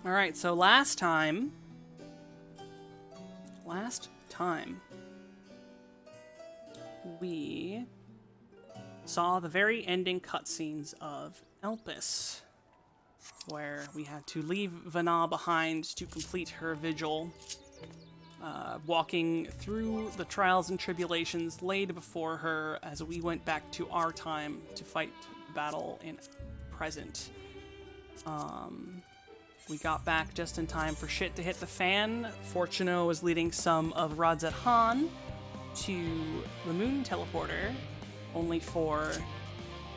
Alright, so last time, we saw the very ending cutscenes of Elpis, where we had to leave Vana behind to complete her vigil, walking through the trials and tribulations laid before her as we went back to our time to fight the battle in present. We got back just in time for shit to hit the fan. Fortuno was leading some of Radzet Han to the moon teleporter, only for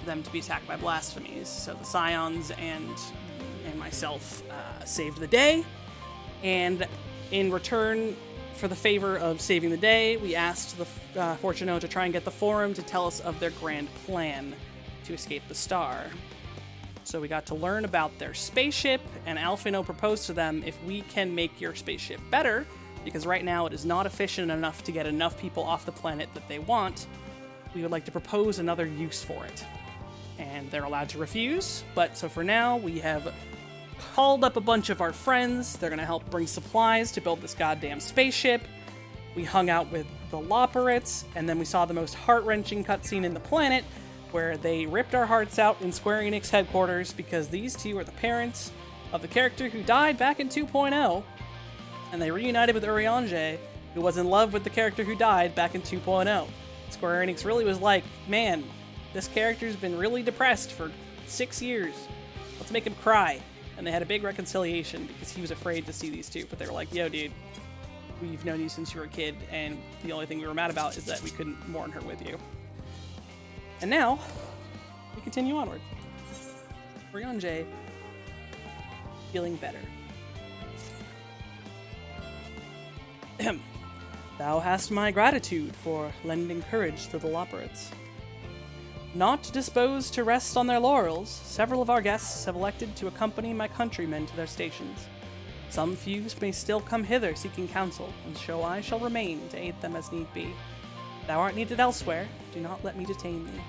them to be attacked by blasphemies. So the Scions and myself saved the day, and in return for the favor of saving the day, we asked the Fortuno to try and get the Forum to tell us of their grand plan to escape the star. So we got to learn about their spaceship, and Alphino proposed to them, if we can make your spaceship better, because right now it is not efficient enough to get enough people off the planet that they want, we would like to propose another use for it. And they're allowed to refuse, but so for now, we have called up a bunch of our friends. They're going to help bring supplies to build this goddamn spaceship. We hung out with the Loperates, and then we saw the most heart-wrenching cutscene in the planet, where they ripped our hearts out in Square Enix headquarters because these two are the parents of the character who died back in 2.0, and they reunited with Urianger, who was in love with the character who died back in 2.0. Square Enix really was like, man, this character's been really depressed for 6 years. Let's make him cry. And they had a big reconciliation because he was afraid to see these two, but they were like, yo, dude, we've known you since you were a kid, and the only thing we were mad about is that we couldn't mourn her with you. And now, we continue onward. Urianger feeling better. Thou hast my gratitude for lending courage to the Loperates. Not disposed to rest on their laurels, several of our guests have elected to accompany my countrymen to their stations. Some few may still come hither seeking counsel, and so I shall remain to aid them as need be. Thou art needed elsewhere, do not let me detain thee.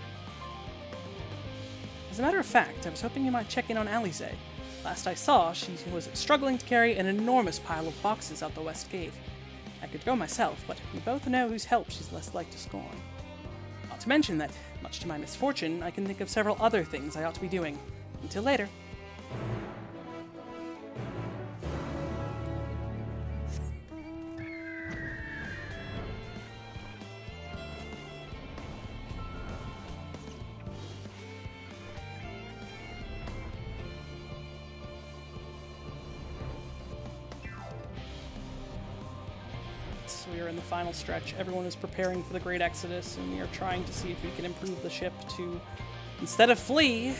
As a matter of fact, I was hoping you might check in on Alize. Last I saw, she was struggling to carry an enormous pile of boxes out the west gate. I could go myself, but we both know whose help she's less like to scorn. Not to mention that, much to my misfortune, I can think of several other things I ought to be doing. Until later. We are in the final stretch. Everyone is preparing for the Great Exodus, and we are trying to see if we can improve the ship to, instead of flee,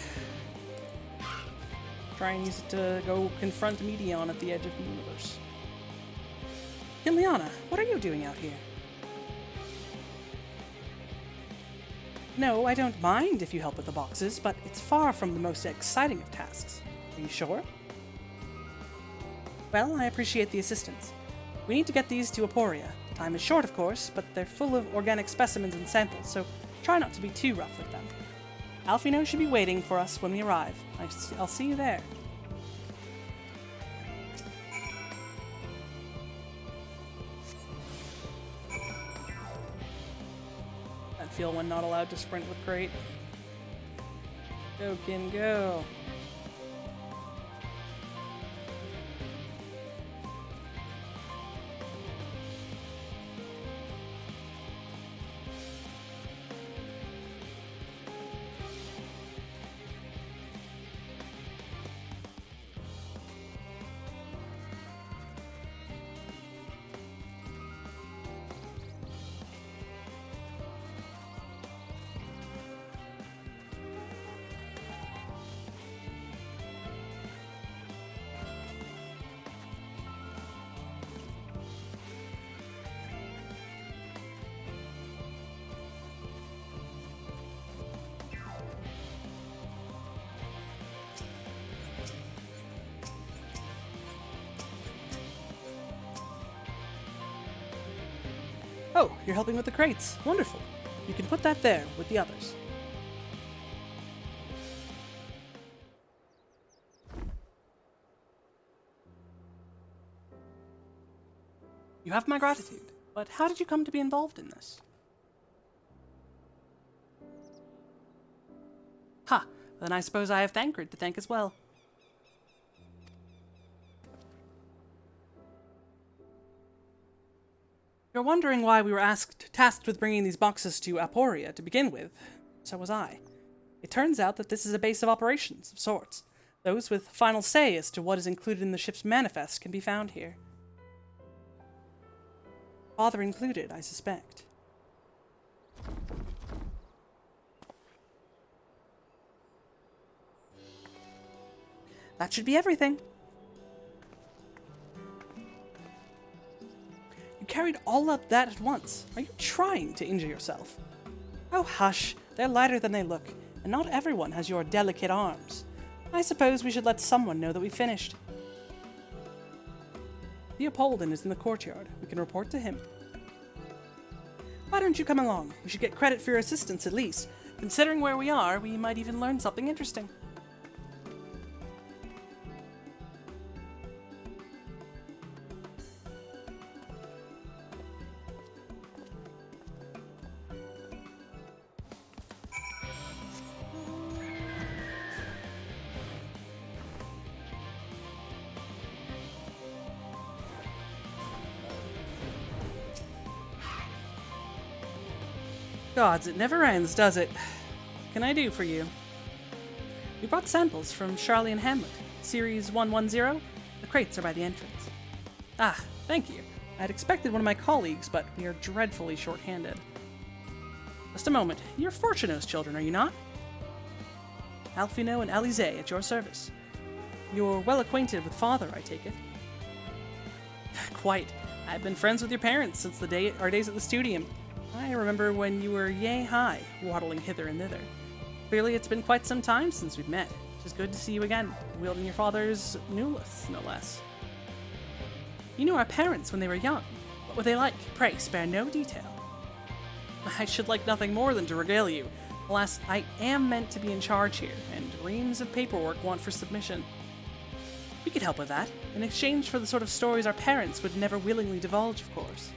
try and use it to go confront Medion at the edge of the universe. Liana, what are you doing out here? No, I don't mind if you help with the boxes, but it's far from the most exciting of tasks. Are you sure? Well, I appreciate the assistance. We need to get these to Aporia. Time is short, of course, but they're full of organic specimens and samples, so try not to be too rough with them. Alphino should be waiting for us when we arrive. I'll see you there. I'd feel when not allowed to sprint with Crate. Go, Kin, go. Oh, you're helping with the crates. Wonderful. You can put that there with the others. You have my gratitude, but how did you come to be involved in this? Ha! Then I suppose I have Thancred to thank as well. You're wondering why we were tasked with bringing these boxes to Aporia to begin with. So was I. It turns out that this is a base of operations of sorts. Those with final say as to what is included in the ship's manifest can be found here. Father included, I suspect. That should be everything. You carried all of that at once. Are you trying to injure yourself? Oh, hush. They're lighter than they look, and not everyone has your delicate arms. I suppose we should let someone know that we finished. Leopoldin is in the courtyard. We can report to him. Why don't you come along? You should get credit for your assistance at least. Considering where we are, we might even learn something interesting. Gods, it never ends, does it? What can I do for you? We brought samples from Charlian Hamlet, Series 110. The crates are by the entrance. Ah, thank you. I had expected one of my colleagues, but we are dreadfully short-handed. Just a moment. You're Fortuno's children, are you not? Alfino and Alize at your service. You're well acquainted with Father, I take it. Quite. I've been friends with your parents since our days at the Studium. I remember when you were yay high, waddling hither and thither. Clearly it's been quite some time since we've met. It is good to see you again, wielding your father's newlith, no less. You knew our parents when they were young. What were they like? Pray, spare no detail. I should like nothing more than to regale you. Alas, I am meant to be in charge here, and reams of paperwork want for submission. We could help with that, in exchange for the sort of stories our parents would never willingly divulge, of course.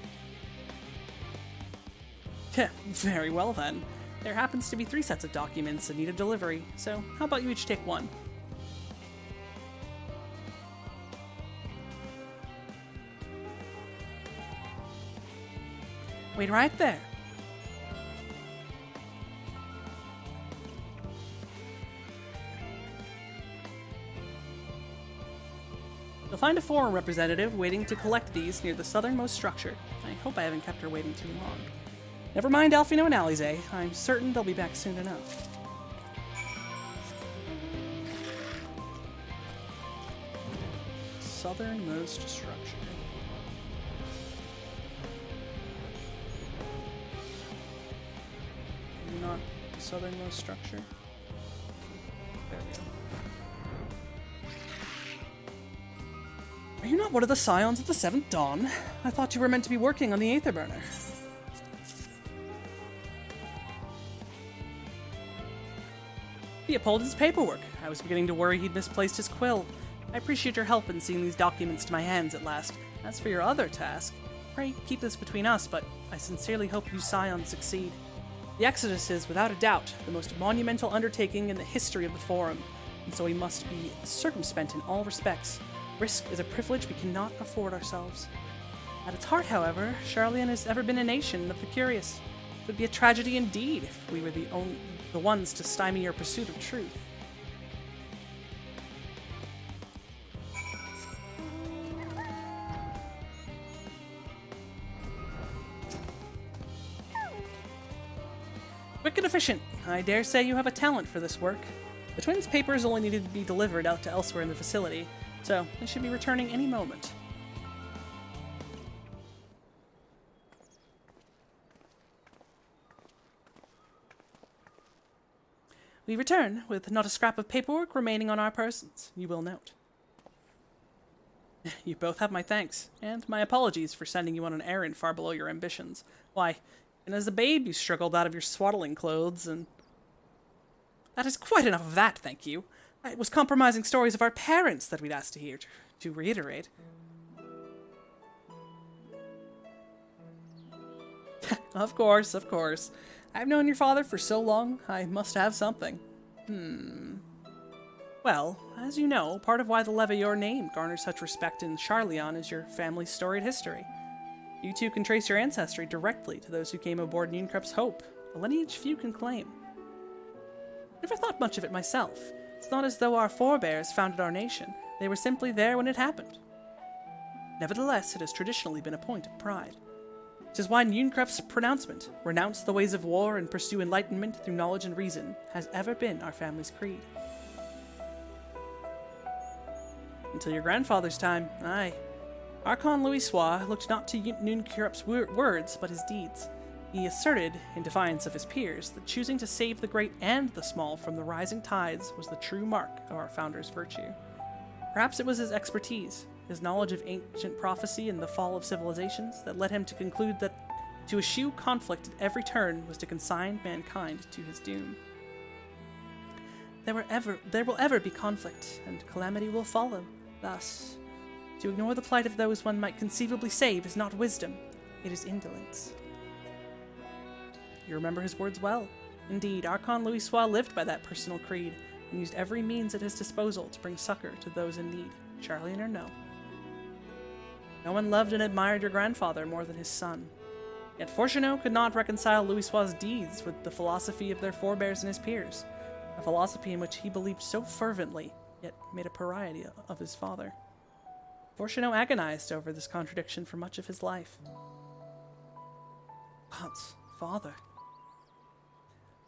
Very well then. There happens to be 3 sets of documents that need a delivery, so how about you each take one? Wait right there. You'll find a forum representative waiting to collect these near the southernmost structure. I hope I haven't kept her waiting too long. Never mind Alfino and Alize. I'm certain they'll be back soon enough. Southernmost structure. Maybe not the southernmost structure. There we go. Are you not one of the scions of the Seventh Dawn? I thought you were meant to be working on the Aether Burner. Leopold's paperwork. I was beginning to worry he'd misplaced his quill. I appreciate your help in seeing these documents to my hands at last. As for your other task, pray keep this between us, but I sincerely hope you scions succeed. The Exodus is, without a doubt, the most monumental undertaking in the history of the Forum, and so we must be circumspect in all respects. Risk is a privilege we cannot afford ourselves. At its heart, however, Charlian has ever been a nation of the curious. It would be a tragedy indeed if we were the ones to stymie your pursuit of truth. Quick and efficient. I dare say you have a talent for this work. The twins' papers only needed to be delivered out to elsewhere in the facility, so they should be returning any moment. We return with not a scrap of paperwork remaining on our persons, you will note. You both have my thanks, and my apologies for sending you on an errand far below your ambitions. Why, and as a babe you struggled out of your swaddling clothes, and... That is quite enough of that, thank you. It was compromising stories of our parents that we'd asked to hear, to reiterate. Of course, of course. I've known your father for so long, I must have something. Well, as you know, part of why the Levayor name garners such respect in Charleon is your family's storied history. You too can trace your ancestry directly to those who came aboard Nunkrup's Hope, a lineage few can claim. Never thought much of it myself. It's not as though our forebears founded our nation. They were simply there when it happened. Nevertheless, it has traditionally been a point of pride. It is why Nunkrup's pronouncement, renounce the ways of war and pursue enlightenment through knowledge and reason, has ever been our family's creed. Until your grandfather's time, aye. Archon Louisoix looked not to Nunkrup's words, but his deeds. He asserted, in defiance of his peers, that choosing to save the great and the small from the rising tides was the true mark of our founder's virtue. Perhaps it was his expertise, his knowledge of ancient prophecy and the fall of civilizations, that led him to conclude that to eschew conflict at every turn was to consign mankind to his doom. There will ever be conflict, and calamity will follow. Thus, to ignore the plight of those one might conceivably save is not wisdom, it is indolence. You remember his words well. Indeed, Archon Louisoix lived by that personal creed, and used every means at his disposal to bring succor to those in need, Charleon or no. No one loved and admired your grandfather more than his son. Yet Fortunato could not reconcile Louisoix's deeds with the philosophy of their forebears and his peers, a philosophy in which he believed so fervently, yet made a pariah of his father. Fortunato agonized over this contradiction for much of his life. God's father.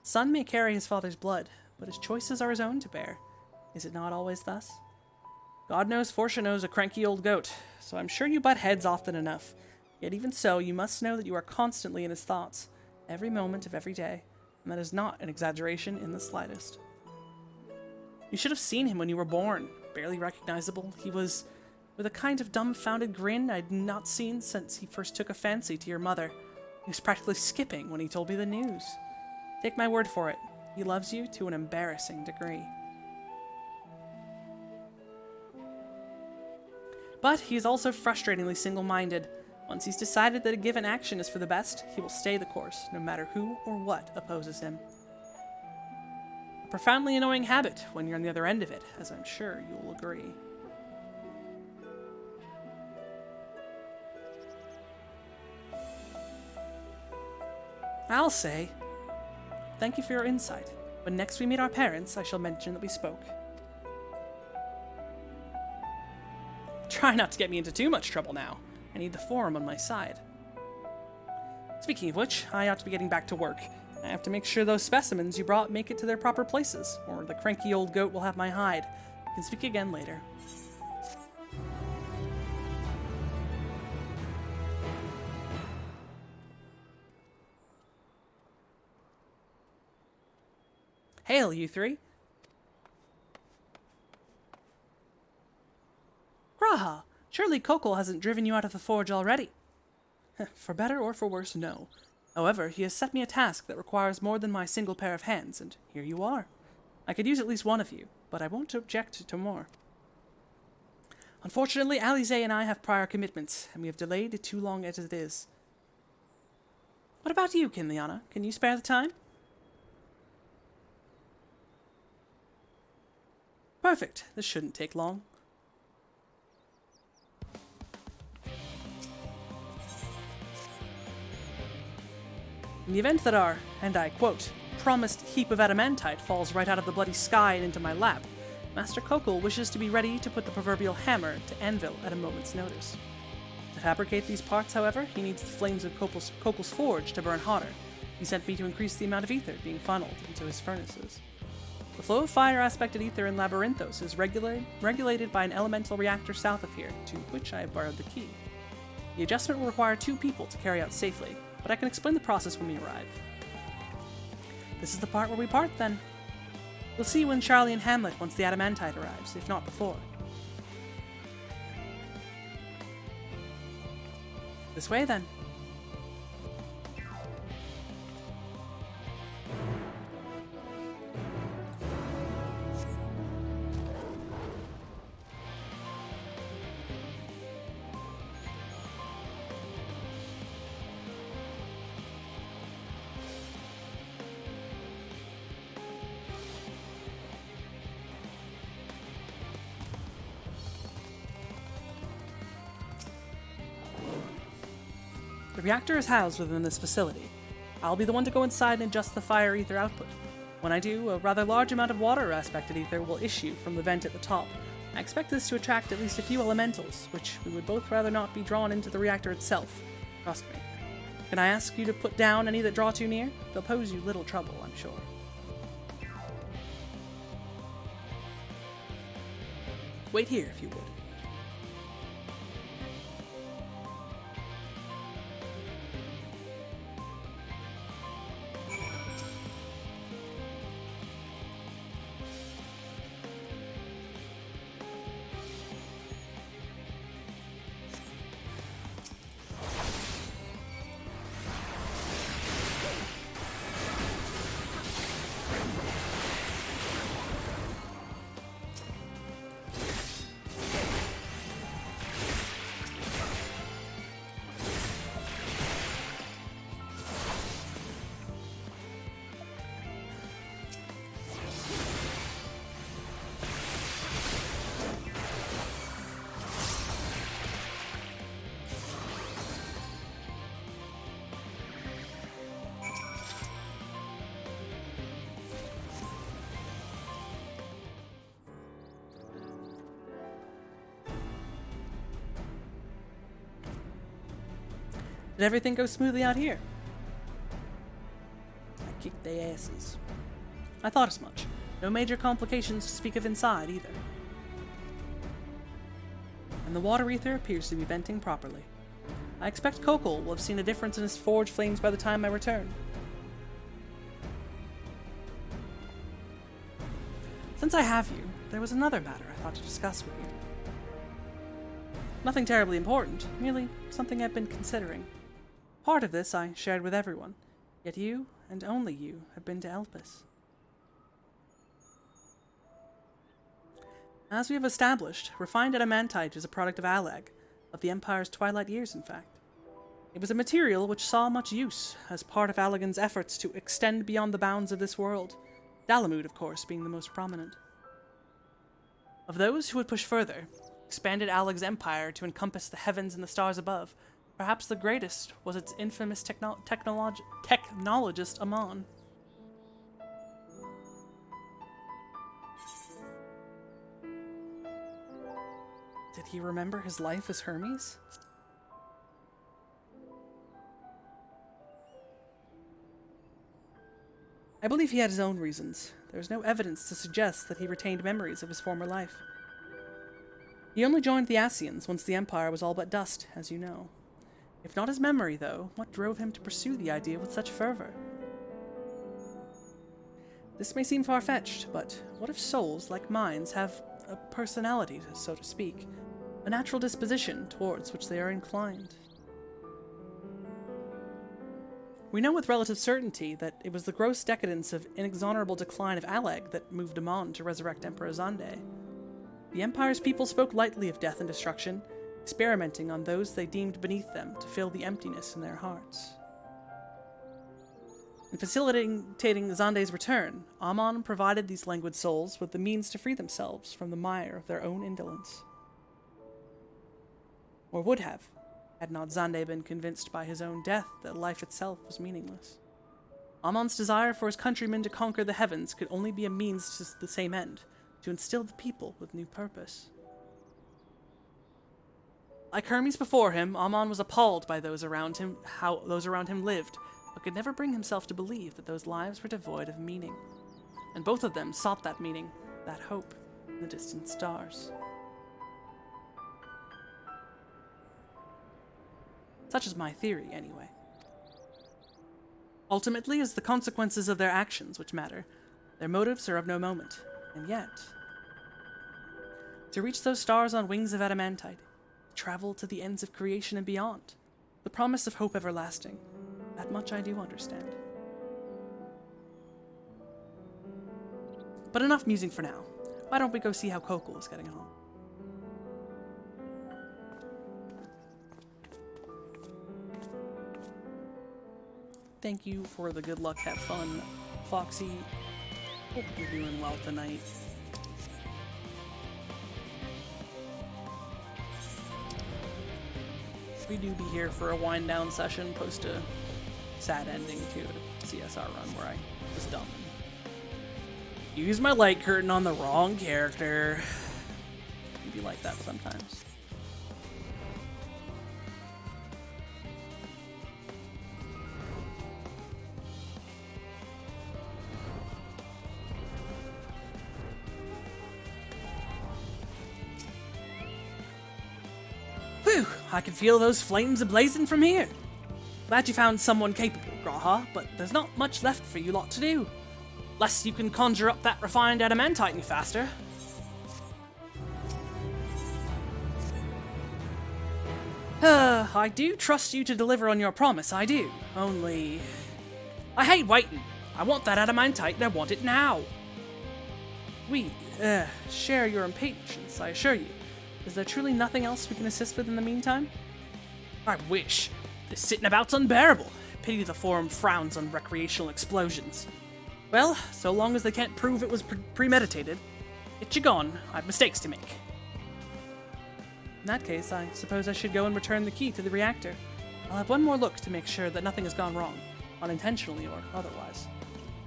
Son may carry his father's blood, but his choices are his own to bear. Is it not always thus? God knows Fortunato's a cranky old goat, so I'm sure you butt heads often enough. Yet even so, you must know that you are constantly in his thoughts, every moment of every day, and that is not an exaggeration in the slightest. You should have seen him when you were born, barely recognizable. He was with a kind of dumbfounded grin I'd not seen since he first took a fancy to your mother. He was practically skipping when he told me the news. Take my word for it, he loves you to an embarrassing degree. But he is also frustratingly single-minded. Once he's decided that a given action is for the best, he will stay the course, no matter who or what opposes him. A profoundly annoying habit when you're on the other end of it, as I'm sure you'll agree. I'll say, thank you for your insight. When next we meet our parents, I shall mention that we spoke. Try not to get me into too much trouble now. I need the forum on my side. Speaking of which, I ought to be getting back to work. I have to make sure those specimens you brought make it to their proper places, or the cranky old goat will have my hide. We can speak again later. Hail, you three. Graha, surely Kokol hasn't driven you out of the forge already. For better or for worse, no. However, he has set me a task that requires more than my single pair of hands, and here you are. I could use at least one of you, but I won't object to more. Unfortunately, Alize and I have prior commitments, and we have delayed it too long as it is. What about you, Kinliana? Can you spare the time? Perfect. This shouldn't take long. In the event that our, and I quote, promised heap of adamantite falls right out of the bloody sky and into my lap, Master Kokol wishes to be ready to put the proverbial hammer to anvil at a moment's notice. To fabricate these parts, however, he needs the flames of Kokol's forge to burn hotter. He sent me to increase the amount of ether being funneled into his furnaces. The flow of fire aspect of ether in Labyrinthos is regulated by an elemental reactor south of here, to which I have borrowed the key. The adjustment will require 2 people to carry out safely, but I can explain the process when we arrive. This is the part where we part, then. We'll see you in Charleon Hamlet once the adamantite arrives, if not before. This way, then. The reactor is housed within this facility. I'll be the one to go inside and adjust the fire ether output. When I do, a rather large amount of water aspected ether will issue from the vent at the top. I expect this to attract at least a few elementals, which we would both rather not be drawn into the reactor itself. Trust me. Can I ask you to put down any that draw too near? They'll pose you little trouble, I'm sure. Wait here, if you would. Did everything go smoothly out here? I kicked their asses. I thought as much. No major complications to speak of inside, either. And the water ether appears to be venting properly. I expect Kokol will have seen a difference in his forge flames by the time I return. Since I have you, there was another matter I thought to discuss with you. Nothing terribly important, merely something I've been considering. Part of this I shared with everyone, yet you, and only you, have been to Elpis. As we have established, refined adamantite is a product of Alag, of the Empire's twilight years, in fact. It was a material which saw much use as part of Allagan's efforts to extend beyond the bounds of this world, Dalamud, of course, being the most prominent. Of those who would push further, expanded Alag's empire to encompass the heavens and the stars above, perhaps the greatest was its infamous technologist Amon. Did he remember his life as Hermes? I believe he had his own reasons. There is no evidence to suggest that he retained memories of his former life. He only joined the Asians once the Empire was all but dust, as you know. If not his memory, though, what drove him to pursue the idea with such fervor? This may seem far-fetched, but what if souls, like minds, have a personality, so to speak, a natural disposition towards which they are inclined? We know with relative certainty that it was the gross decadence of inexorable decline of Alag that moved Amon to resurrect Emperor Xande. The Empire's people spoke lightly of death and destruction, experimenting on those they deemed beneath them to fill the emptiness in their hearts. In facilitating Xande's return, Amon provided these languid souls with the means to free themselves from the mire of their own indolence. Or would have, had not Xande been convinced by his own death that life itself was meaningless. Amon's desire for his countrymen to conquer the heavens could only be a means to the same end, to instill the people with new purpose. Like Hermes before him, Amon was appalled by those around him, how those around him lived, but could never bring himself to believe that those lives were devoid of meaning. And both of them sought that meaning, that hope, in the distant stars. Such is my theory, anyway. Ultimately, it's the consequences of their actions which matter. Their motives are of no moment, and yet, to reach those stars on wings of adamantite, travel to the ends of creation and beyond, the promise of hope everlasting, that much I do understand. But enough musing for now. Why don't we go see how Kokol is getting on? Thank you for the good luck, have fun, Foxy. Hope you're doing well tonight. We do be here for a wind down session post a sad ending to a CSR run where I was dumb. Use my light curtain on the wrong character. It'd be like that sometimes. Whew, I can feel those flames ablazing from here. Glad you found someone capable, Graha, but there's not much left for you lot to do. Unless you can conjure up that refined adamantite any faster. I do trust you to deliver on your promise, I do. Only... I hate waiting. I want that adamantite and I want it now. We, share your impatience, I assure you. Is there truly nothing else we can assist with in the meantime? I wish. This sitting about's unbearable. Pity the Forum frowns on recreational explosions. Well, so long as they can't prove it was premeditated, get you gone. I have mistakes to make. In that case, I suppose I should go and return the key to the reactor. I'll have one more look to make sure that nothing has gone wrong, unintentionally or otherwise.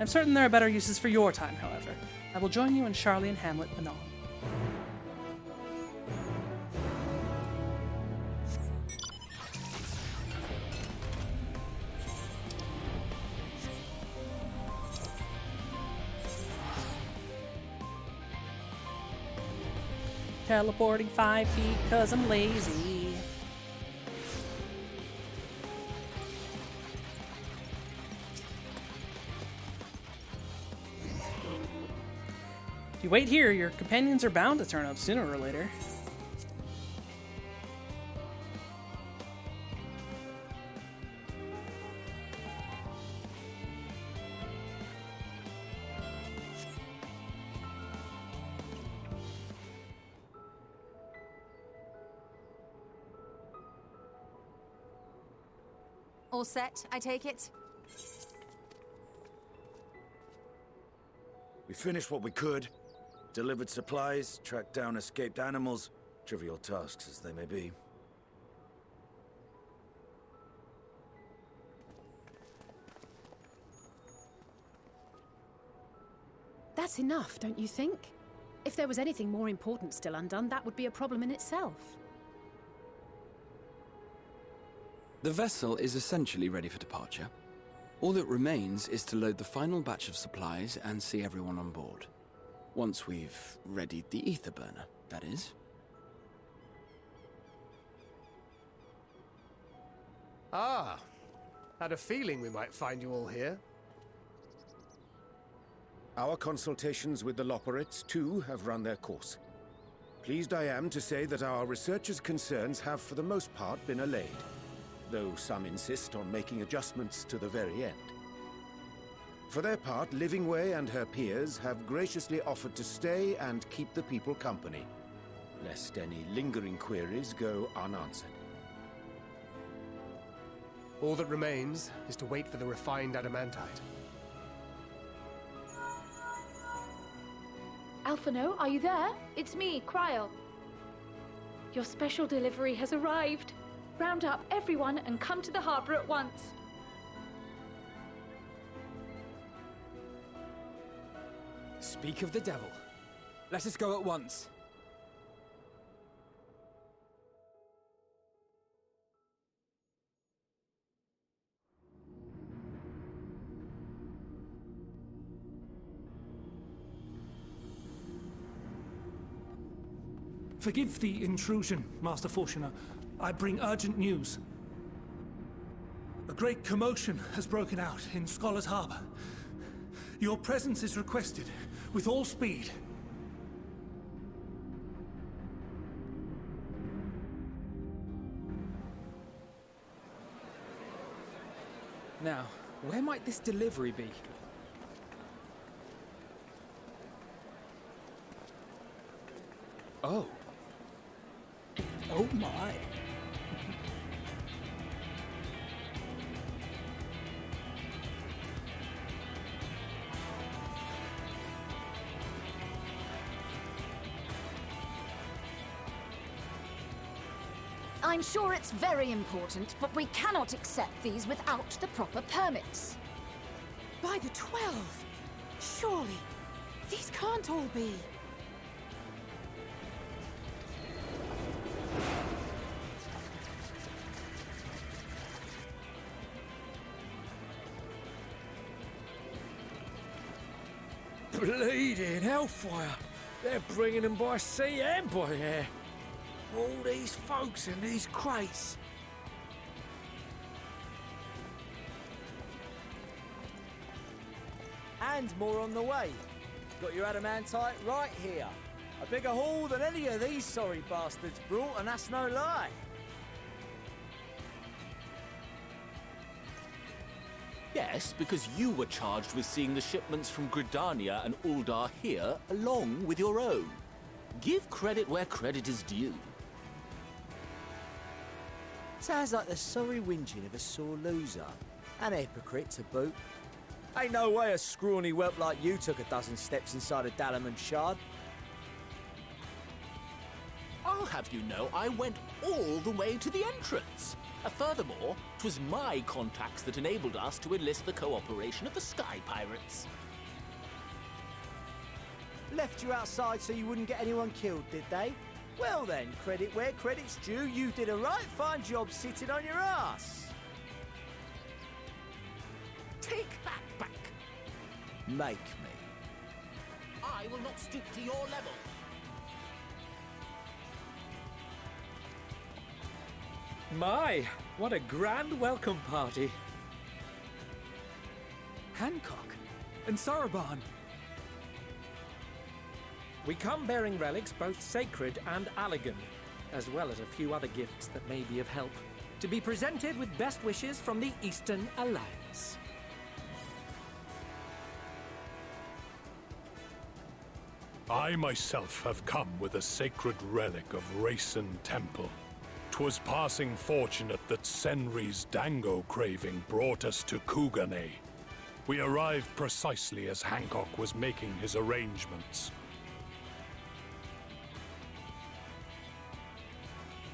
I'm certain there are better uses for your time, however. I will join you and Charlie and Hamlet anon. Teleporting 5 feet cause I'm lazy. If you wait here, your companions are bound to turn up sooner or later. All set, I take it? We finished what we could. Delivered supplies, tracked down escaped animals. Trivial tasks as they may be. That's enough, don't you think? If there was anything more important still undone, that would be a problem in itself. The vessel is essentially ready for departure. All that remains is to load the final batch of supplies and see everyone on board. Once we've readied the ether burner, that is. Ah, had a feeling we might find you all here. Our consultations with the Loperates, too, have run their course. Pleased I am to say that our researchers' concerns have for the most part been allayed, though some insist on making adjustments to the very end. For their part, Livingway and her peers have graciously offered to stay and keep the people company, lest any lingering queries go unanswered. All that remains is to wait for the refined adamantite. Alphino, are you there? It's me, Cryo. Your special delivery has arrived. Round up everyone and come to the harbor at once. Speak of the devil. Let us go at once. Forgive the intrusion, Master Fortuner. I bring urgent news. A great commotion has broken out in Scholars Harbor. Your presence is requested with all speed. Now, where might this delivery be? Oh. Oh my. I'm sure it's very important, but we cannot accept these without the proper permits. By the 12! Surely, these can't all be... Bleeding hellfire! They're bringing them by sea and by air. All these folks in these crates. And more on the way. Got your adamantite right here. A bigger haul than any of these sorry bastards brought, and that's no lie. Yes, because you were charged with seeing the shipments from Gridania and Uldar here, along with your own. Give credit where credit is due. Sounds like the sorry whinging of a sore loser. An hypocrite to boot. Ain't no way a scrawny whelp like you took a dozen steps inside a Dalaman shard. I'll have you know I went all the way to the entrance. Furthermore, 'twas my contacts that enabled us to enlist the cooperation of the Sky Pirates. Left you outside so you wouldn't get anyone killed, did they? Well then, credit where credit's due, you did a right fine job sitting on your ass. Take that back. Make me. I will not stoop to your level. My, what a grand welcome party. Hancock and Saraban. We come bearing relics both sacred and Allagan, as well as a few other gifts that may be of help, to be presented with best wishes from the Eastern Alliance. I myself have come with a sacred relic of Rayson Temple. 'Twas passing fortunate that Senri's dango craving brought us to Kugane. We arrived precisely as Hancock was making his arrangements.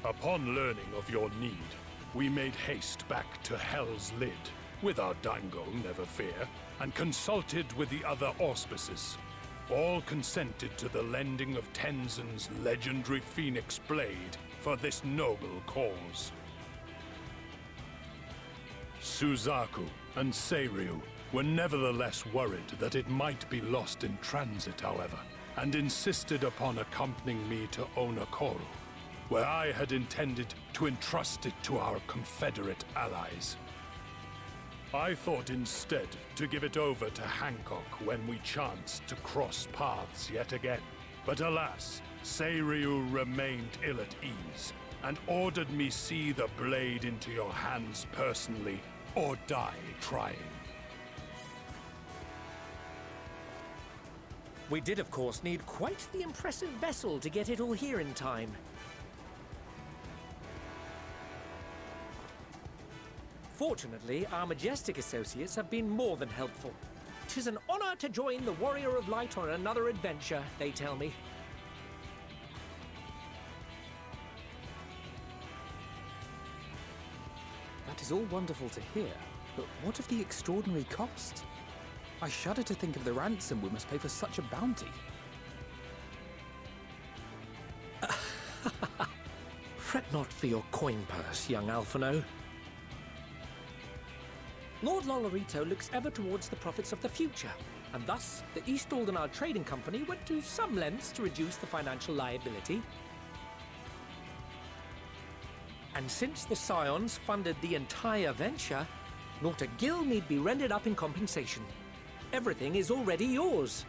Upon learning of your need, we made haste back to Hell's Lid, with our dango, never fear, and consulted with the other auspices. All consented to the lending of Tenzin's legendary Phoenix Blade for this noble cause. Suzaku and Seiryu were nevertheless worried that it might be lost in transit, however, and insisted upon accompanying me to Onakoru, where I had intended to entrust it to our Confederate allies. I thought instead to give it over to Hancock when we chanced to cross paths yet again. But alas, Seiryu remained ill at ease, and ordered me see the blade into your hands personally, or die trying. We did, of course, need quite the impressive vessel to get it all here in time. Fortunately, our majestic associates have been more than helpful. 'Tis an honor to join the Warrior of Light on another adventure, they tell me. That is all wonderful to hear, but what of the extraordinary cost? I shudder to think of the ransom we must pay for such a bounty. Fret not for your coin purse, young Alphino. Lord Lolorito looks ever towards the profits of the future, and thus the East Aldenar Trading Company went to some lengths to reduce the financial liability. And since the Scions funded the entire venture, not a gill need be rendered up in compensation. Everything is already yours.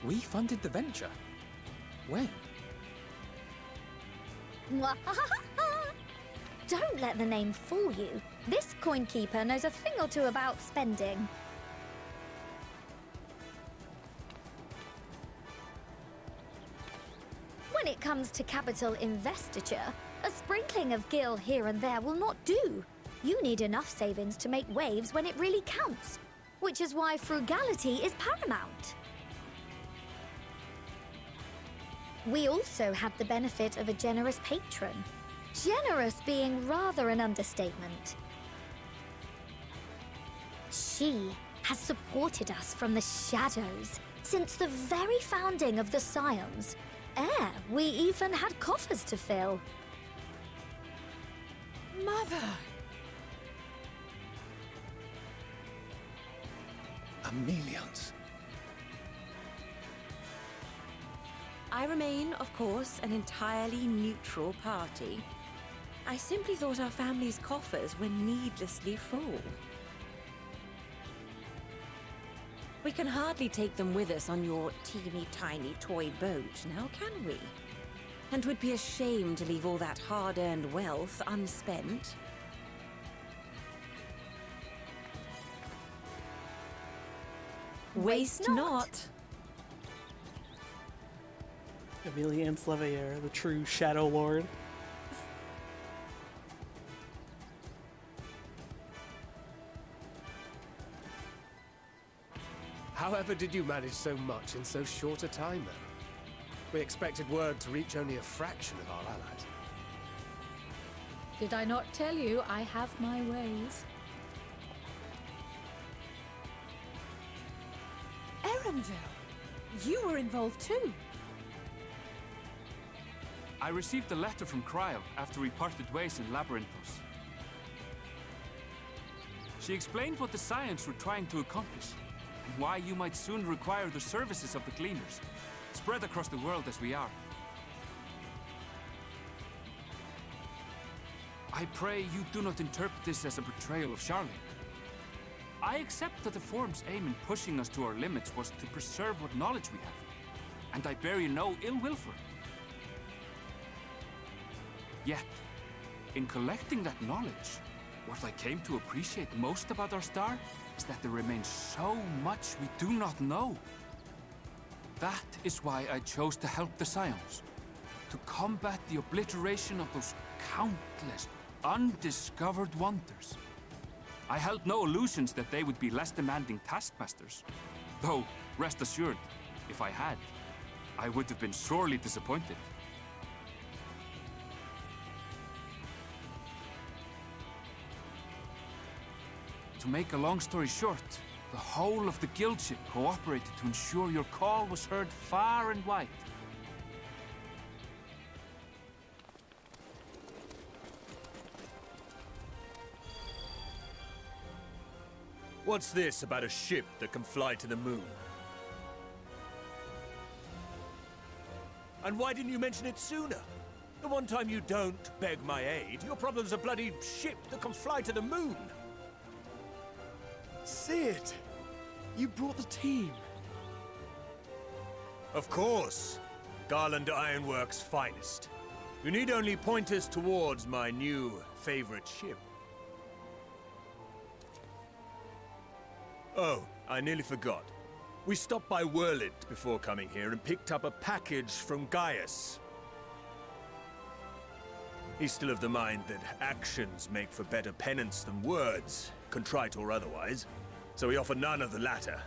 We funded the venture? When? Don't let the name fool you. This coin keeper knows a thing or two about spending. When it comes to capital investiture, a sprinkling of gil here and there will not do. You need enough savings to make waves when it really counts, which is why frugality is paramount. We also had the benefit of a generous patron. Generous being rather an understatement. She has supported us from the shadows since the very founding of the Scions. Ere we even had coffers to fill. Mother! Amelians. I remain, of course, an entirely neutral party. I simply thought our family's coffers were needlessly full. We can hardly take them with us on your teeny-tiny toy boat, now can we? And would be a shame to leave all that hard-earned wealth unspent. Waste not. Amelia Enslevier, the true Shadow Lord. However did you manage so much in so short a time, then? We expected word to reach only a fraction of our allies. Did I not tell you I have my ways? Erenville, you were involved too. I received a letter from Cryo after we parted ways in Labyrinthos. She explained what the Scions were trying to accomplish, and why you might soon require the services of the Gleaners, spread across the world as we are. I pray you do not interpret this as a betrayal of Charlotte. I accept that the Forum's aim in pushing us to our limits was to preserve what knowledge we have, and I bear you no ill will for it. Yet, in collecting that knowledge, what I came to appreciate most about our star is that there remains so much we do not know. That is why I chose to help the Scions, to combat the obliteration of those countless, undiscovered wonders. I held no illusions that they would be less demanding taskmasters, though, rest assured, if I had, I would have been sorely disappointed. To make a long story short, the whole of the guildship cooperated to ensure your call was heard far and wide. What's this about a ship that can fly to the moon? And why didn't you mention it sooner? The one time you don't beg my aid, your problem's a bloody ship that can fly to the moon. Sid, you brought the team. Of course. Garland Ironworks' finest. You need only point us towards my new favorite ship. Oh, I nearly forgot. We stopped by Whirlit before coming here and picked up a package from Gaius. He's still of the mind that actions make for better penance than words, contrite or otherwise, so we offer none of the latter.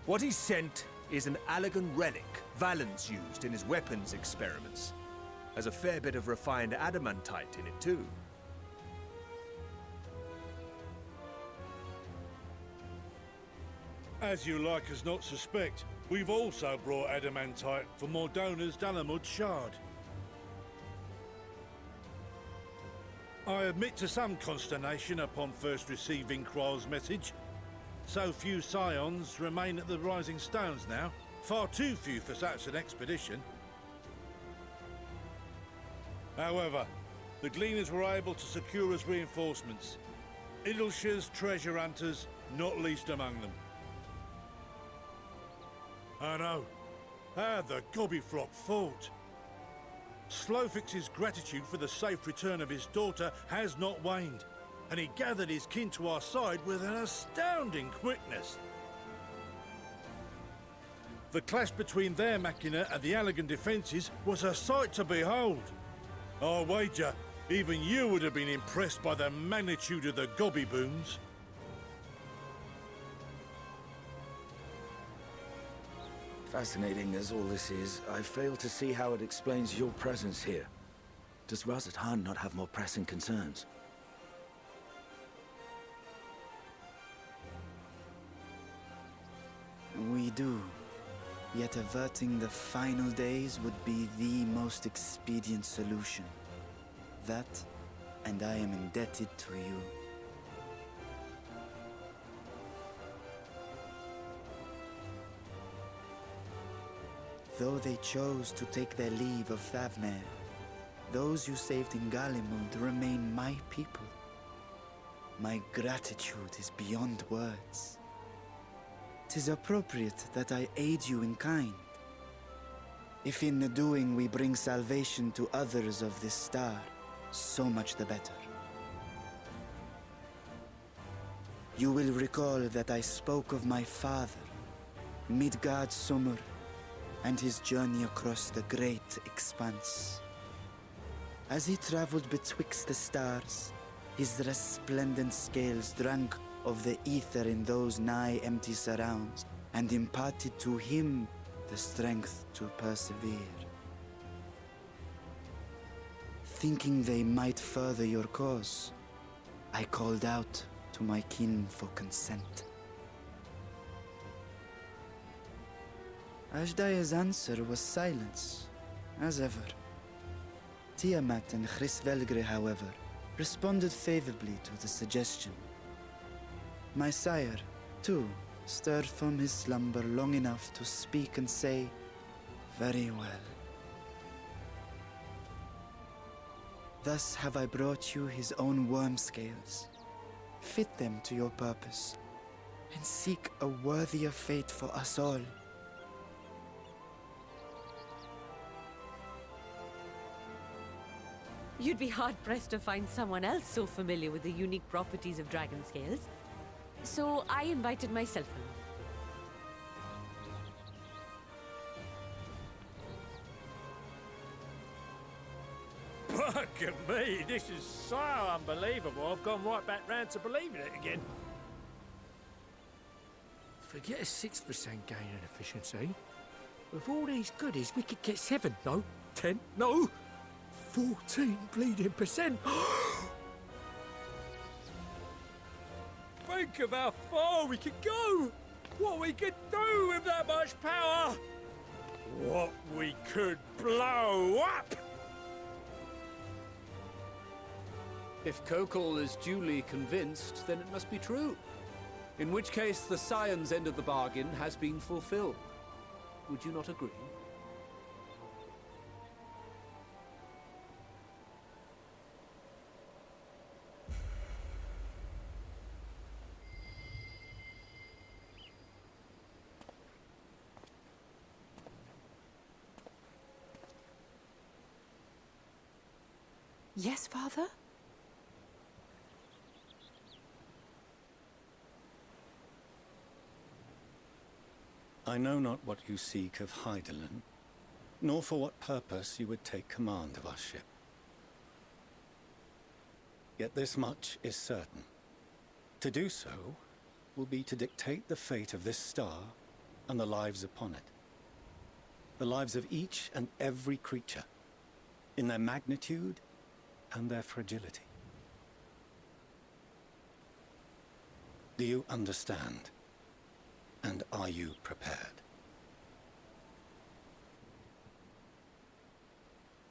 What he sent is an Allegan relic Valens used in his weapons experiments. Has a fair bit of refined adamantite in it, too. As you like us not suspect, we've also brought adamantite for Mordona's Dalamud shard. I admit to some consternation upon first receiving Kryl's message. So few Scions remain at the Rising Stones now. Far too few for such an expedition. However, the Gleaners were able to secure us reinforcements. Idleshire's treasure hunters, not least among them. I know. How the Gobbyflock fought. Slowfix's gratitude for the safe return of his daughter has not waned, and he gathered his kin to our side with an astounding quickness. The clash between their machina and the Allegan defences was a sight to behold. I wager even you would have been impressed by the magnitude of the Gobby booms. Fascinating as all this is, I fail to see how it explains your presence here. Does Razat Han not have more pressing concerns? We do. Yet averting the final days would be the most expedient solution. That, and I am indebted to you. Though they chose to take their leave of Thavnair, those you saved in Galimund remain my people. My gratitude is beyond words. 'Tis appropriate that I aid you in kind. If in the doing we bring salvation to others of this star, so much the better. You will recall that I spoke of my father, Midgard Summer, and his journey across the great expanse. As he traveled betwixt the stars, his resplendent scales drank of the ether in those nigh empty surrounds, and imparted to him the strength to persevere. Thinking they might further your cause, I called out to my kin for consent. Ashdai's answer was silence, as ever. Tiamat and Chris-Velgre, however, responded favorably to the suggestion. My sire, too, stirred from his slumber long enough to speak and say, "Very well." Thus have I brought you his own worm scales. Fit them to your purpose, and seek a worthier fate for us all. You'd be hard-pressed to find someone else so familiar with the unique properties of dragon scales. So I invited myself along. Bugger me, this is so unbelievable. I've gone right back round to believing it again. Forget a 6% gain in efficiency. With all these goodies, we could get 7, no, 10, no, 14 bleeding percent. Think of how far we could go! What we could do with that much power! What we could blow up! If Kokol is duly convinced, then it must be true. In which case, the Scion's end of the bargain has been fulfilled. Would you not agree? Yes, Father? I know not what you seek of Hydaelyn, nor for what purpose you would take command of our ship. Yet this much is certain. To do so will be to dictate the fate of this star and the lives upon it. The lives of each and every creature, in their magnitude and their fragility. Do you understand? And are you prepared?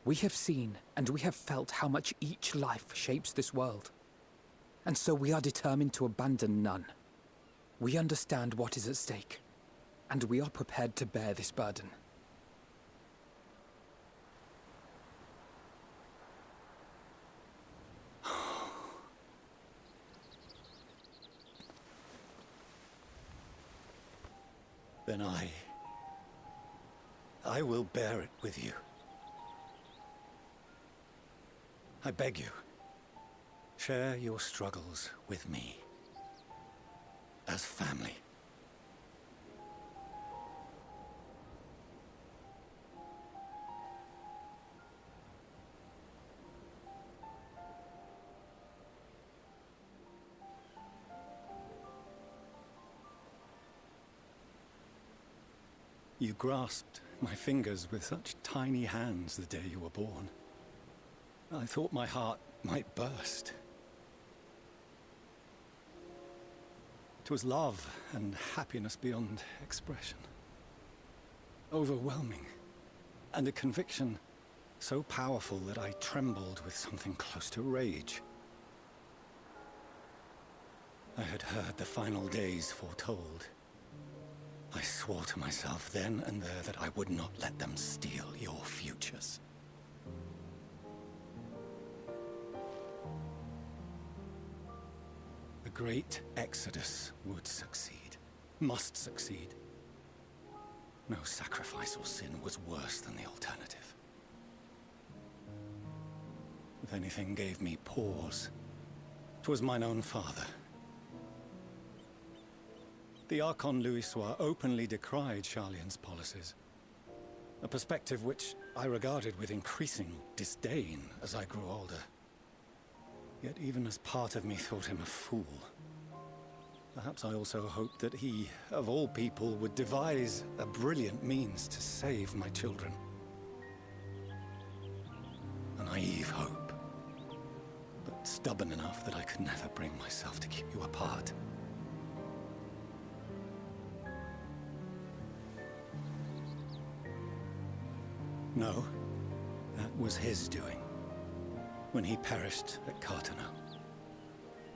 We have seen and we have felt how much each life shapes this world. And so we are determined to abandon none. We understand what is at stake, and we are prepared to bear this burden. Then I will bear it with you. I beg you, share your struggles with me, as family. You grasped my fingers with such tiny hands the day you were born. I thought my heart might burst. 'Twas love and happiness beyond expression. Overwhelming, and a conviction so powerful that I trembled with something close to rage. I had heard the final days foretold. I swore to myself then and there that I would not let them steal your futures. The great exodus would succeed, must succeed. No sacrifice or sin was worse than the alternative. If anything gave me pause, 'twas mine own father. The Archon Louisoix openly decried Charlian's policies, a perspective which I regarded with increasing disdain as I grew older. Yet even as part of me thought him a fool, perhaps I also hoped that he, of all people, would devise a brilliant means to save my children. A naive hope, but stubborn enough that I could never bring myself to keep you apart. No, that was his doing, when he perished at Cartana.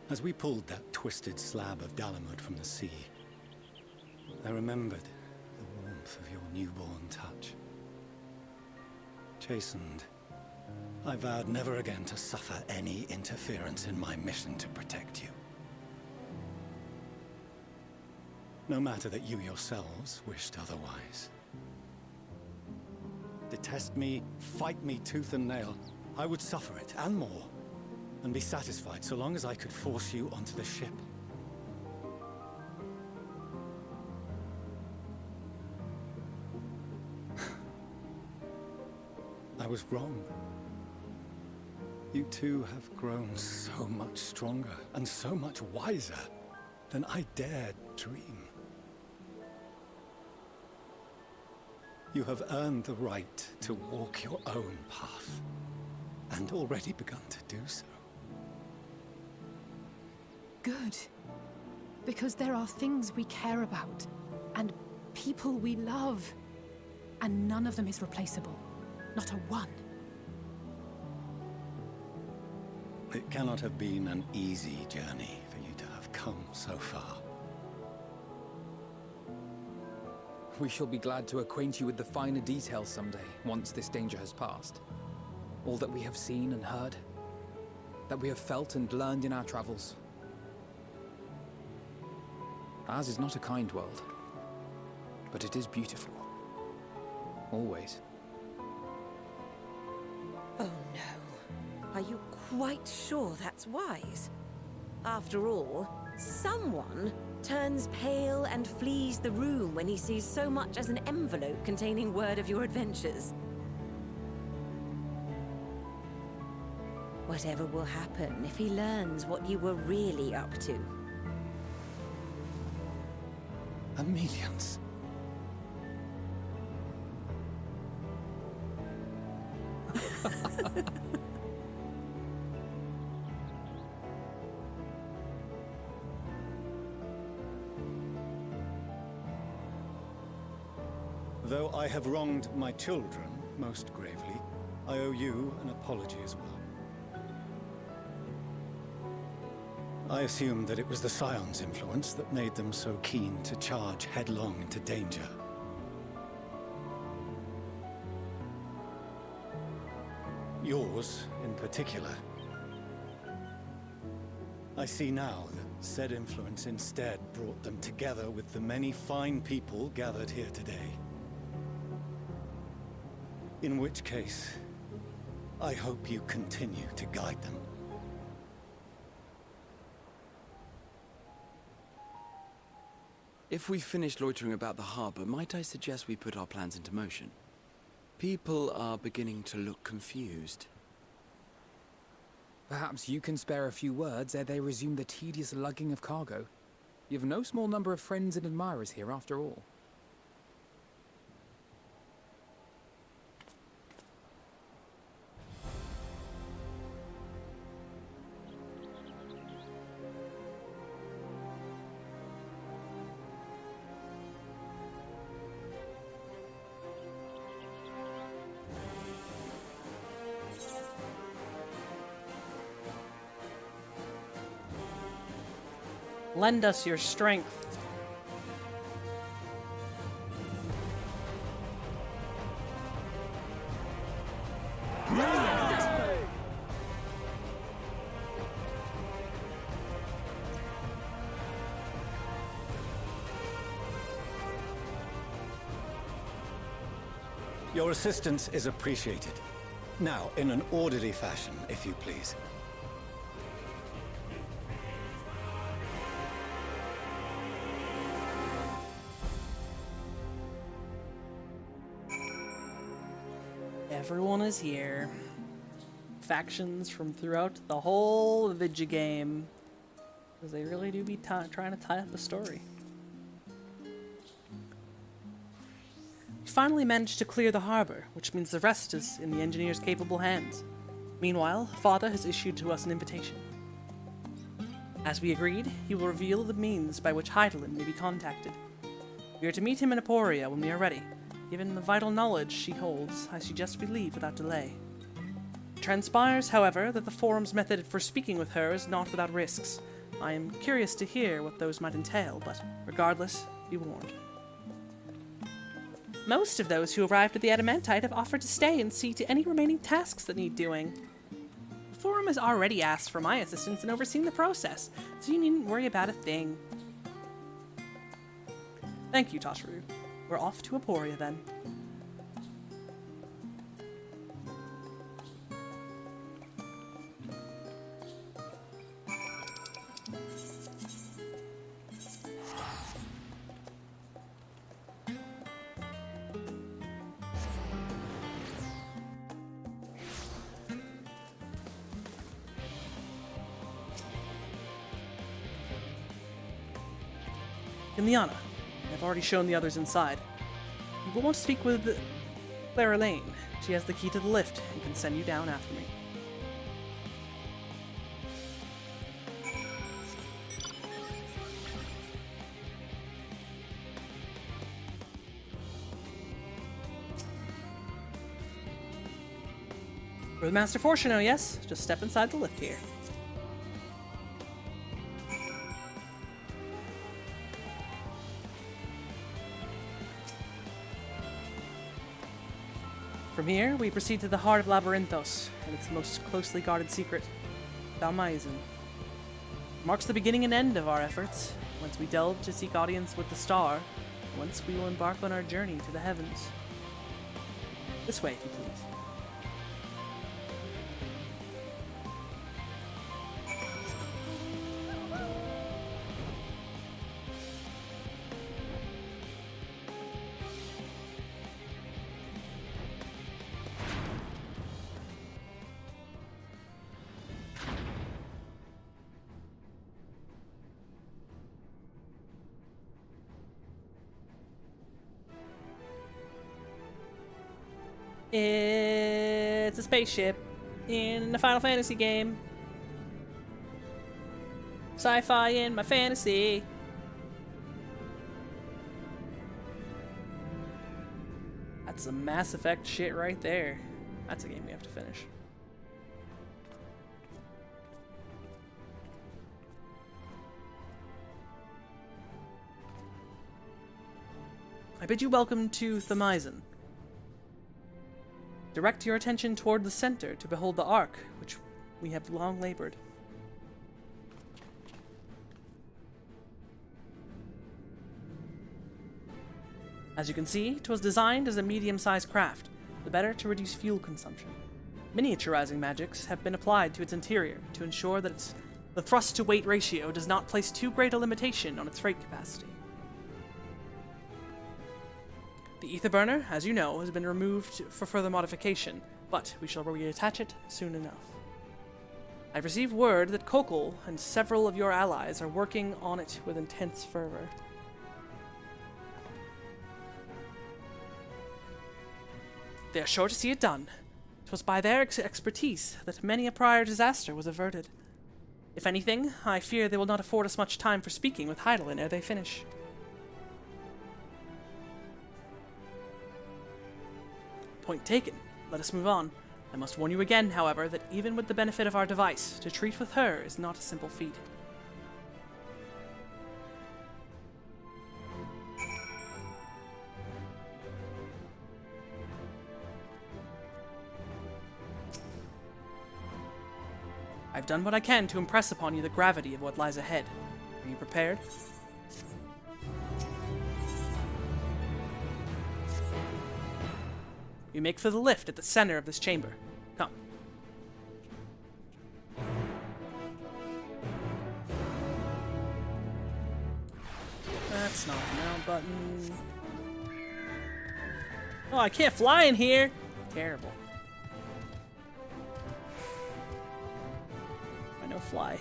As we pulled that twisted slab of Dalamud from the sea, I remembered the warmth of your newborn touch. Chastened, I vowed never again to suffer any interference in my mission to protect you. No matter that you yourselves wished otherwise. Detest me, fight me tooth and nail, I would suffer it, and more, and be satisfied so long as I could force you onto the ship. I was wrong. You two have grown so much stronger and so much wiser than I dared dream. You have earned the right to walk your own path, and already begun to do so. Good. Because there are things we care about, and people we love, and none of them is replaceable. Not a one. It cannot have been an easy journey for you to have come so far. We shall be glad to acquaint you with the finer details someday, once this danger has passed. All that we have seen and heard, that we have felt and learned in our travels. Ours is not a kind world, but it is beautiful. Always. Oh no. Are you quite sure that's wise? After all, someone turns pale and flees the room when he sees so much as an envelope containing word of your adventures. Whatever will happen if he learns what you were really up to? Amelians. Though I have wronged my children most gravely, I owe you an apology as well. I assumed that it was the Scion's influence that made them so keen to charge headlong into danger. Yours, in particular. I see now that said influence instead brought them together with the many fine people gathered here today. In which case, I hope you continue to guide them. If we've finished loitering about the harbor, might I suggest we put our plans into motion? People are beginning to look confused. Perhaps you can spare a few words ere they resume the tedious lugging of cargo. You've no small number of friends and admirers here, after all. Lend us your strength. Your assistance is appreciated. Now, in an orderly fashion, if you please. Everyone is here. Factions from throughout the whole Vidya game. Because they really do be trying to tie up the story. We finally managed to clear the harbor, which means the rest is in the engineer's capable hands. Meanwhile, Father has issued to us an invitation. As we agreed, he will reveal the means by which Hydaelyn may be contacted. We are to meet him in Aporia when we are ready. Given the vital knowledge she holds, I suggest we leave without delay. It transpires, however, that the Forum's method for speaking with her is not without risks. I am curious to hear what those might entail, but regardless, be warned. Most of those who arrived at the Adamantite have offered to stay and see to any remaining tasks that need doing. The Forum has already asked for my assistance in overseeing the process, so you needn't worry about a thing. Thank you, Toshru. We're off to Aporia then. Liana. I've already shown the others inside. You will want to speak with Clara Lane. She has the key to the lift and can send you down after me. We're the Master Fortuno, yes? Just step inside the lift here. From here, we proceed to the heart of Labyrinthos, and its most closely guarded secret, Thalmaizen. It marks the beginning and end of our efforts. Once we delve to seek audience with the star, once we will embark on our journey to the heavens. This way, if you please. It's a spaceship in a Final Fantasy game. Sci-fi in my fantasy. That's some Mass Effect shit right there. That's a game we have to finish. I bid you welcome to Thalmaizen. Direct your attention toward the center to behold the ark, which we have long labored. As you can see, it was designed as a medium-sized craft, the better to reduce fuel consumption. Miniaturizing magics have been applied to its interior to ensure that the thrust-to-weight ratio does not place too great a limitation on its freight capacity. The ether burner, as you know, has been removed for further modification, but we shall reattach it soon enough. I've received word that Kokol and several of your allies are working on it with intense fervor. They are sure to see it done. It was by their expertise that many a prior disaster was averted. If anything, I fear they will not afford us much time for speaking with Hydaelyn ere they finish. Point taken. Let us move on. I must warn you again, however, that even with the benefit of our device, to treat with her is not a simple feat. done what I can to impress upon you the gravity of what lies ahead. Are you prepared? You make for the lift at the center of this chamber. Come. That's not the now button. Oh, I can't fly in here! Terrible. I know fly.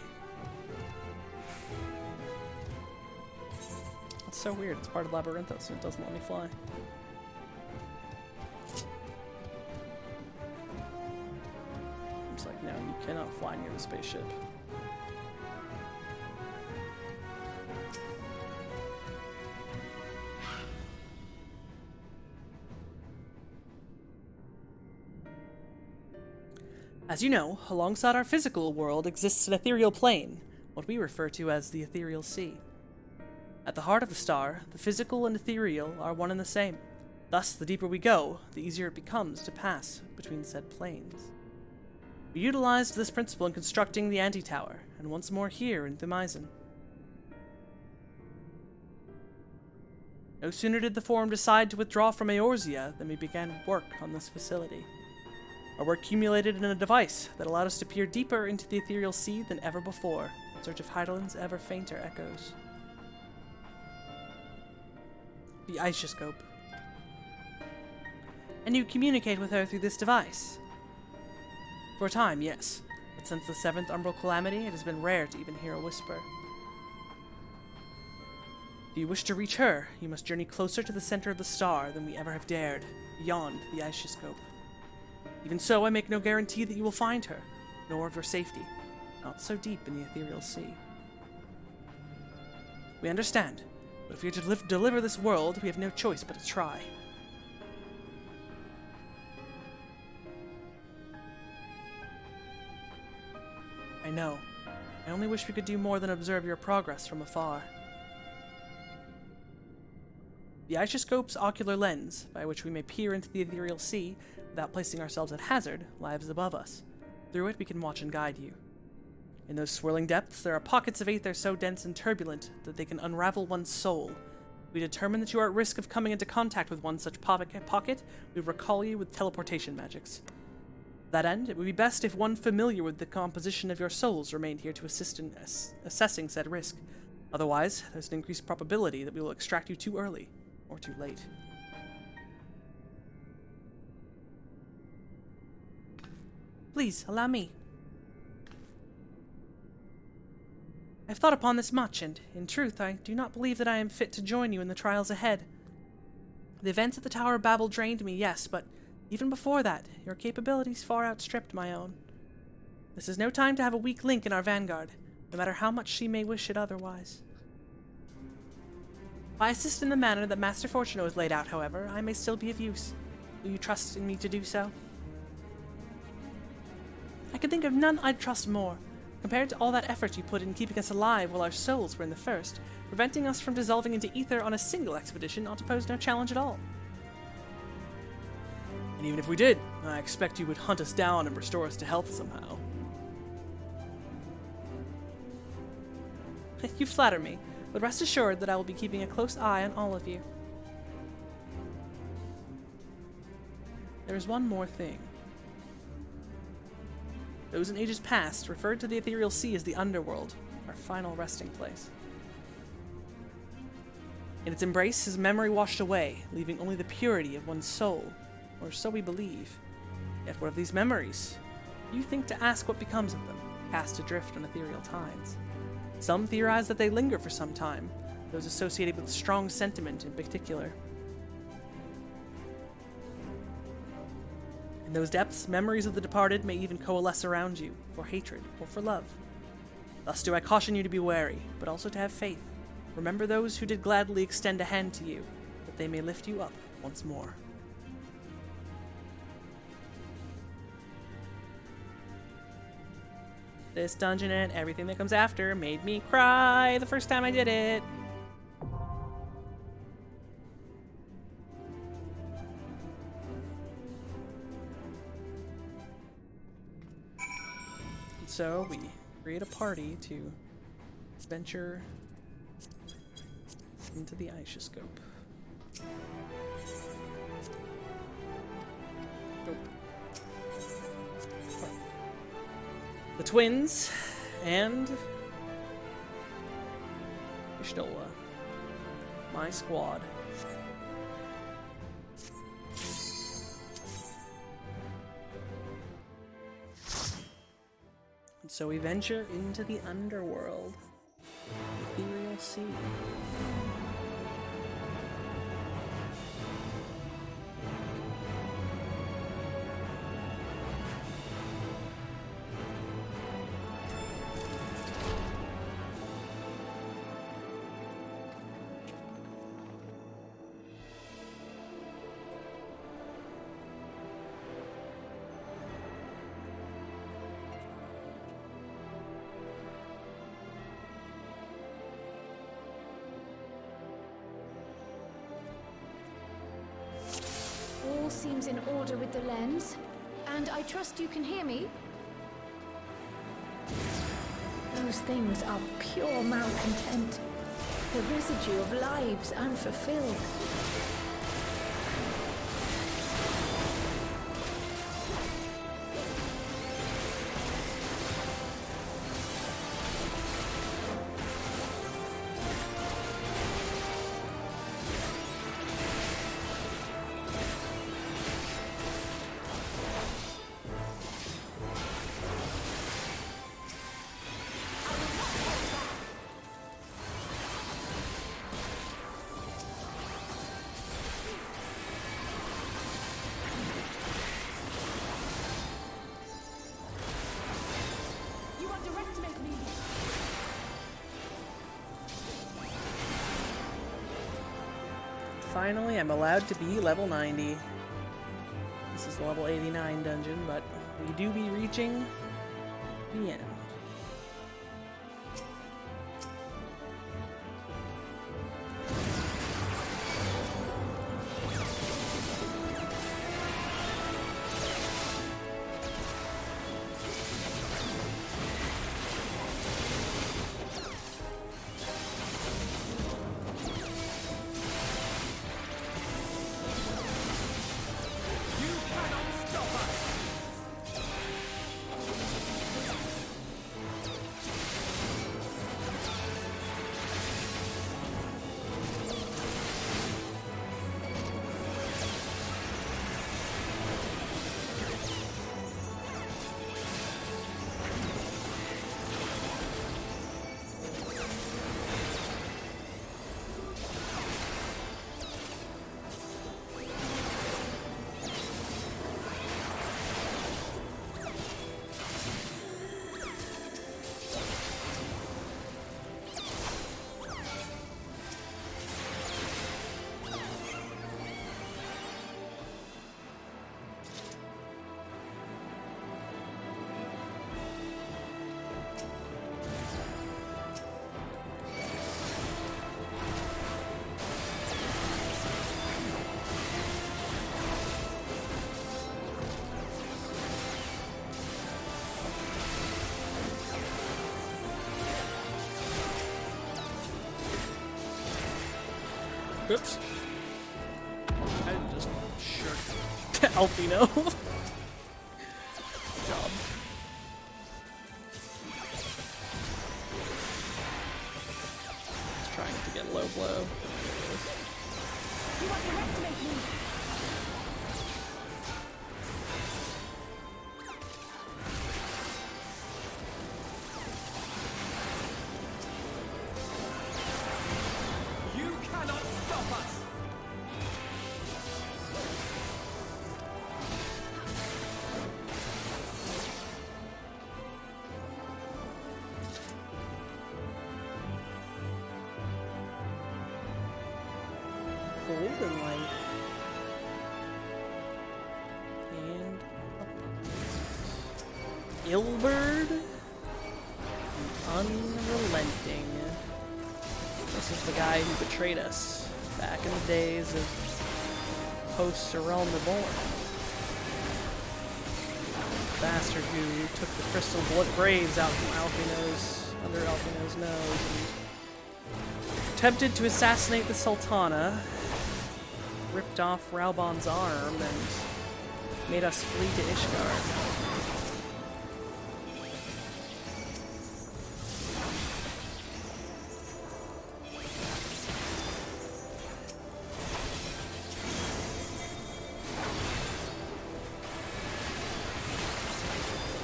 That's so weird. It's part of Labyrinthos and it doesn't let me fly. It's like, no, you cannot fly near the spaceship. As you know, alongside our physical world exists an ethereal plane, what we refer to as the ethereal sea. At the heart of the star, the physical and ethereal are one and the same. Thus, the deeper we go, the easier it becomes to pass between said planes. We utilized this principle in constructing the anti-tower, and once more here in Thamizon. No sooner did the Forum decide to withdraw from Eorzea than we began work on this facility. Our work accumulated in a device that allowed us to peer deeper into the ethereal sea than ever before, in search of Heidelin's ever fainter echoes. The Ishoscope. And you communicate with her through this device? For a time, yes, but since the 7th Umbral Calamity, it has been rare to even hear a whisper. If you wish to reach her, you must journey closer to the center of the star than we ever have dared, beyond the Ishoscope. Even so, I make no guarantee that you will find her, nor of your safety, not so deep in the ethereal sea. We understand, but if we are to deliver this world, we have no choice but to try. I know. I only wish we could do more than observe your progress from afar. The Ishoscope's ocular lens, by which we may peer into the ethereal sea without placing ourselves at hazard, lies above us. Through it we can watch and guide you. In those swirling depths, there are pockets of aether so dense and turbulent that they can unravel one's soul. If we determine that you are at risk of coming into contact with one such pocket, we recall you with teleportation magics. To that end, it would be best if one familiar with the composition of your souls remained here to assist in assessing said risk. Otherwise, there's an increased probability that we will extract you too early, or too late. Please, allow me. I have thought upon this much, and, in truth, I do not believe that I am fit to join you in the trials ahead. The events at the Tower of Babel drained me, yes, but even before that, your capabilities far outstripped my own. This is no time to have a weak link in our vanguard, no matter how much she may wish it otherwise. If I assist in the manner that Master Fortuno has laid out, however, I may still be of use. Will you trust in me to do so? I can think of none I'd trust more. Compared to all that effort you put in keeping us alive while our souls were in the first, preventing us from dissolving into ether on a single expedition ought to pose no challenge at all. And even if we did, I expect you would hunt us down and restore us to health somehow. You flatter me, but rest assured that I will be keeping a close eye on all of you. There is one more thing. Those in ages past referred to the ethereal sea as the underworld, our final resting place. In its embrace, his memory washed away, leaving only the purity of one's soul, or so we believe. Yet what of these memories? You think to ask what becomes of them, cast adrift on ethereal tides. Some theorize that they linger for some time, those associated with strong sentiment in particular. In those depths, memories of the departed may even coalesce around you, for hatred or for love. Thus do I caution you to be wary, but also to have faith. Remember those who did gladly extend a hand to you, that they may lift you up once more. This dungeon and everything that comes after made me cry the first time I did it. so we create a party to venture into the Ishoscope. Nope. The twins and Ishtola, my squad. And so we venture into the underworld, Ethereal Sea. All seems in order with the lens, and I trust you can hear me. Those things are pure malcontent, the residue of lives unfulfilled. Finally, I'm allowed to be level 90. This is the level 89 dungeon, but we do be reaching the end. Oops. I just shirked Alfino. Good job. Just trying to get low blow. You underestimate me. Golden light. And Ilberd. Unrelenting. This is the guy who betrayed us back in the days of post-Realm Reborn. bastard who took the crystal graves out from under Alfino's nose and attempted to assassinate the Sultana, ripped off Raubon's arm, and made us flee to Ishgard.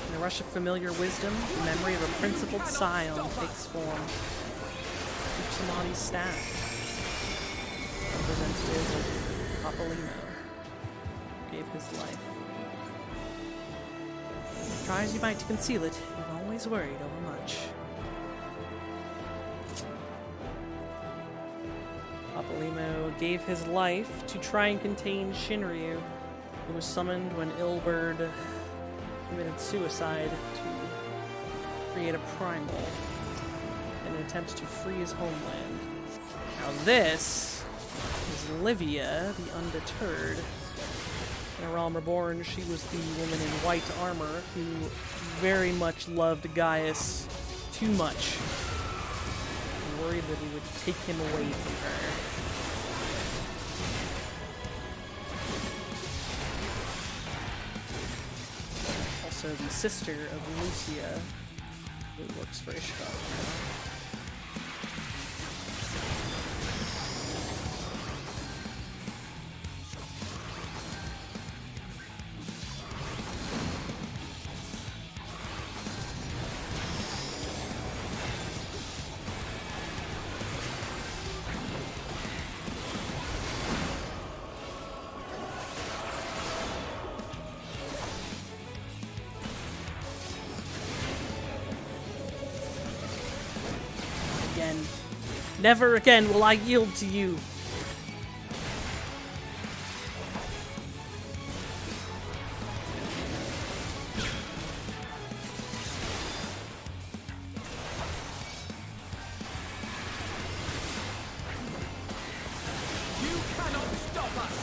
In a rush of familiar wisdom, the memory of a principled scion takes form. Samadi's staff, representative of Papolino, gave his life. Try as you might to conceal it, you've always worried overmuch. Papolino gave his life to try and contain Shinryu, who was summoned when Ilberd committed suicide to create a primal in an attempt to free his homeland. Now this is Livia, the Undeterred. In A Realm Reborn, she was the woman in white armor who very much loved Gaius too much and worried that he would take him away from her. Also the sister of Lucia, who works for Ishgard. Never again will I yield to you. You cannot stop us!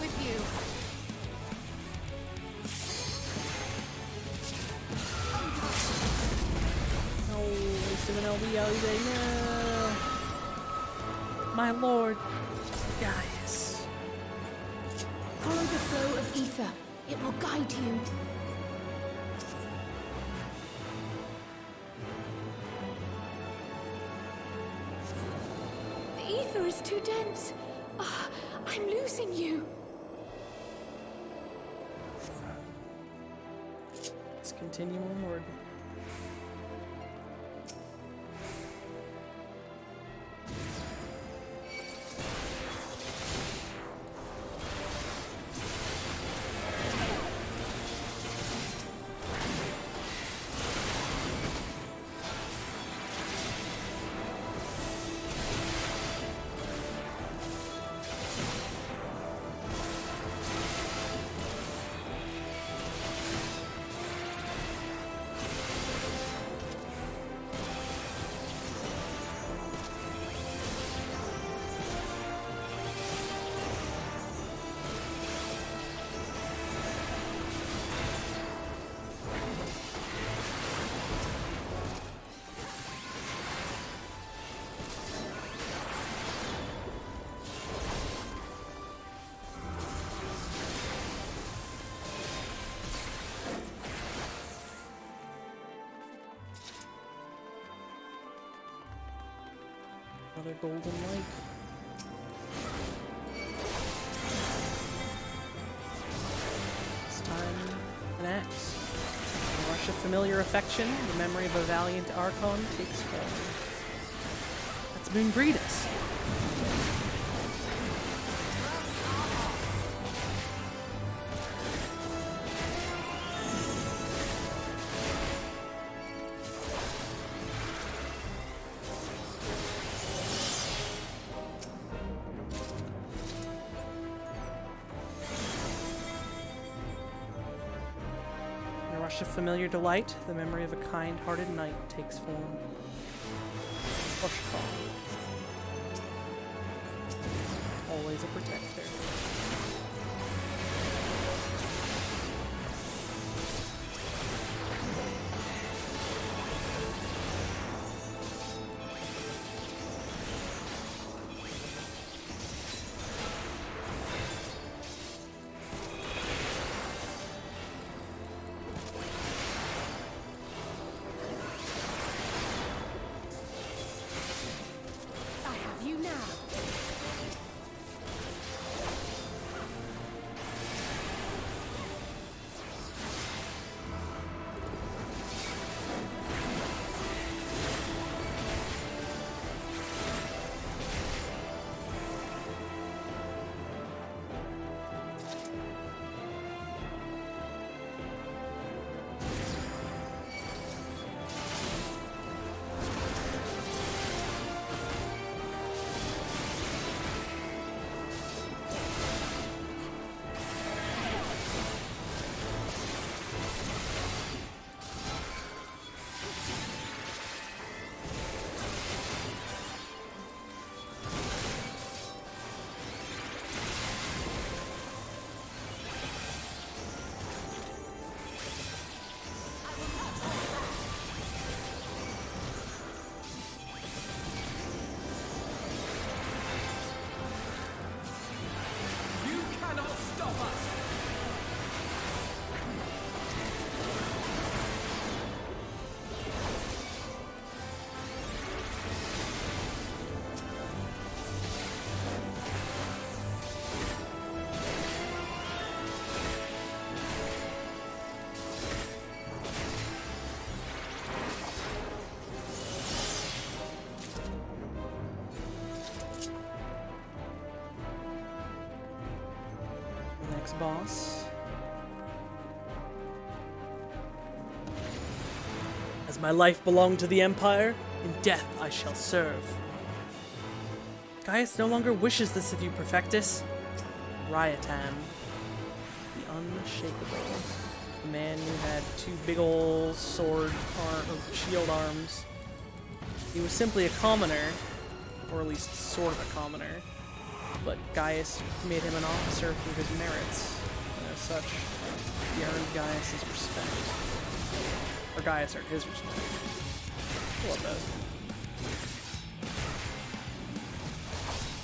With you. No, wasting an LB, no. My lord, Gaius. Follow the flow of ether. It will guide you. The ether is too dense. Oh, I'm losing you. Let's continue onward. Another golden light. This time, an axe. A rush of familiar affection, the memory of a valiant Archon takes form. That's Moon Breedus. A familiar delight, the memory of a kind-hearted knight takes form. Pushfall. Always a protector. Boss. As my life belonged to the Empire, in death I shall serve. Gaius no longer wishes this of you, Perfectus. Ryotan, the unshakable. The man who had two big ol' shield arms. He was simply a commoner, or at least sort of a commoner. But Gaius made him an officer through his merits, and as such, he earned Gaius' respect. Or Gaius earned his respect. I love that.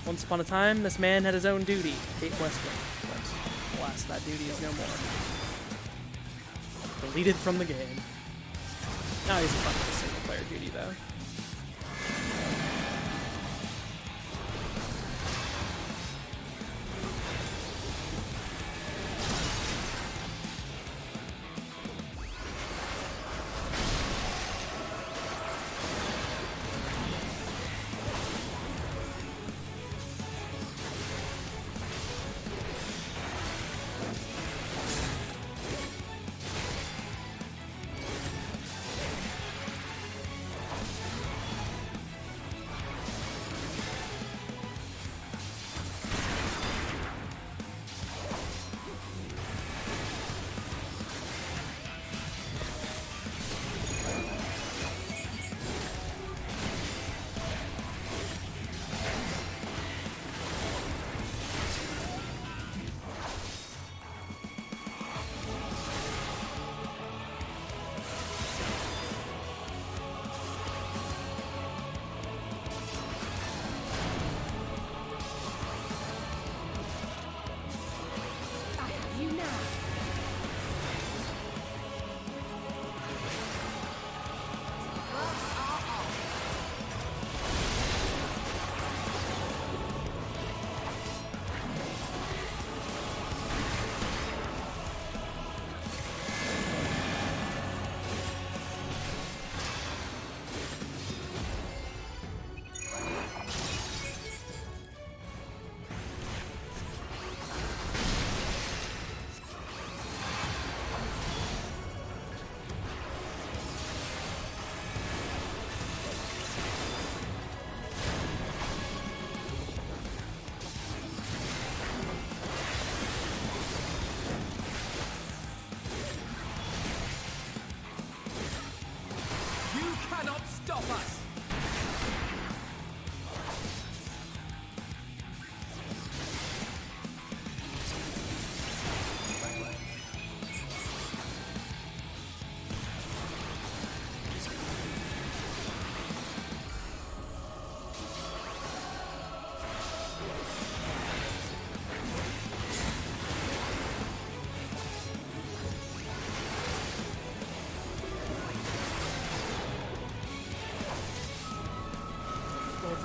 Once upon a time, this man had his own duty, hate Westwind, but alas, that duty is no more. Deleted from the game. Now he's a fun single-player duty, though.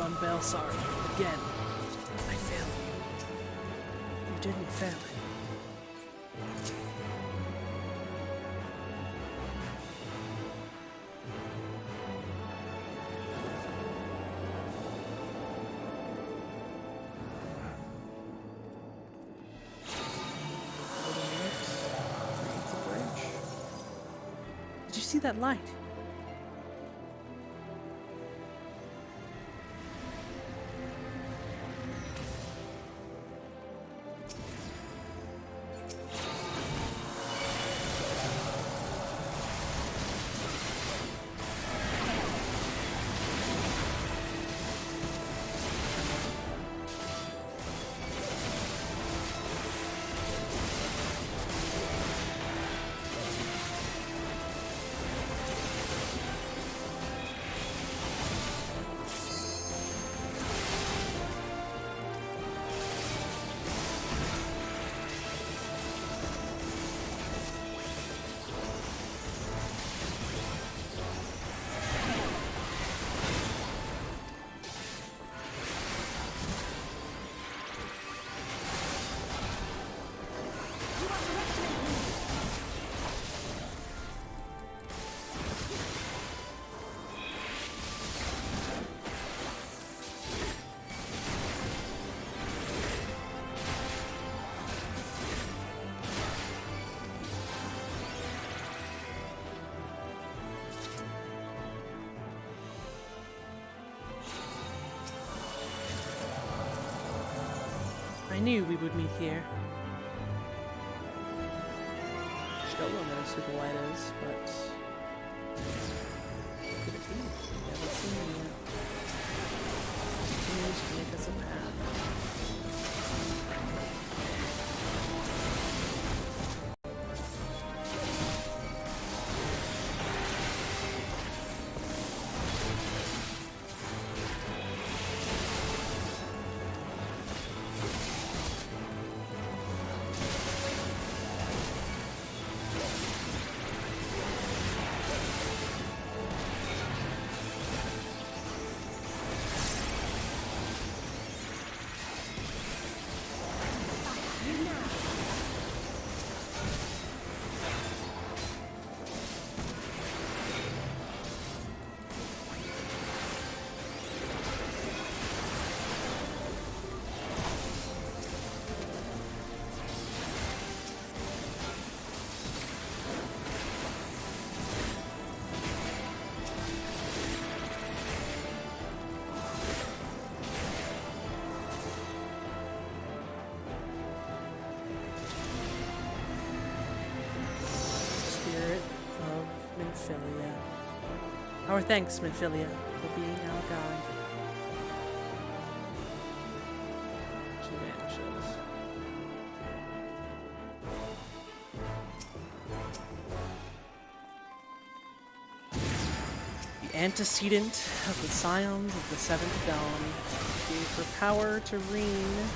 on Belsar again. I failed you. You didn't fail it. Did you see that light? I knew we would meet here. Still don't know who the light is, but could it be? We haven't seen him yet. Continues to make us a path. Minfilia. Our thanks, Minfilia, for being our guide. She vanishes. The antecedent of the Scions of the Seventh Dawn gave her power to reign.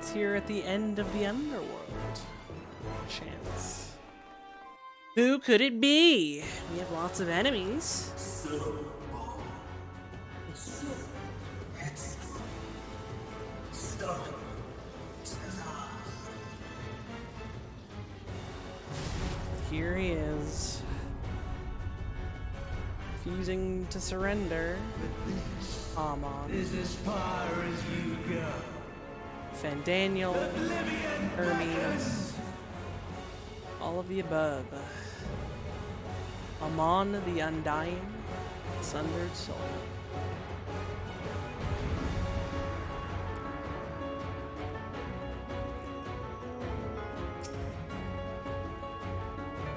waits here at the end of the underworld. Chance. Who could it be? We have lots of enemies. Here he is. Refusing to surrender. Amon. Is as far as you go. Fandaniel. Hermes. All of the above. Amon the Undying. Sundered Soul.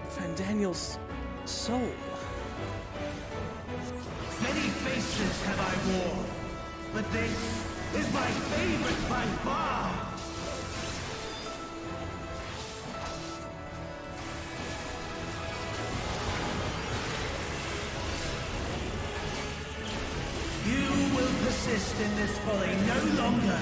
Fandaniel's soul. Many faces have I worn, but this is my favorite by far. You will persist in this folly no longer.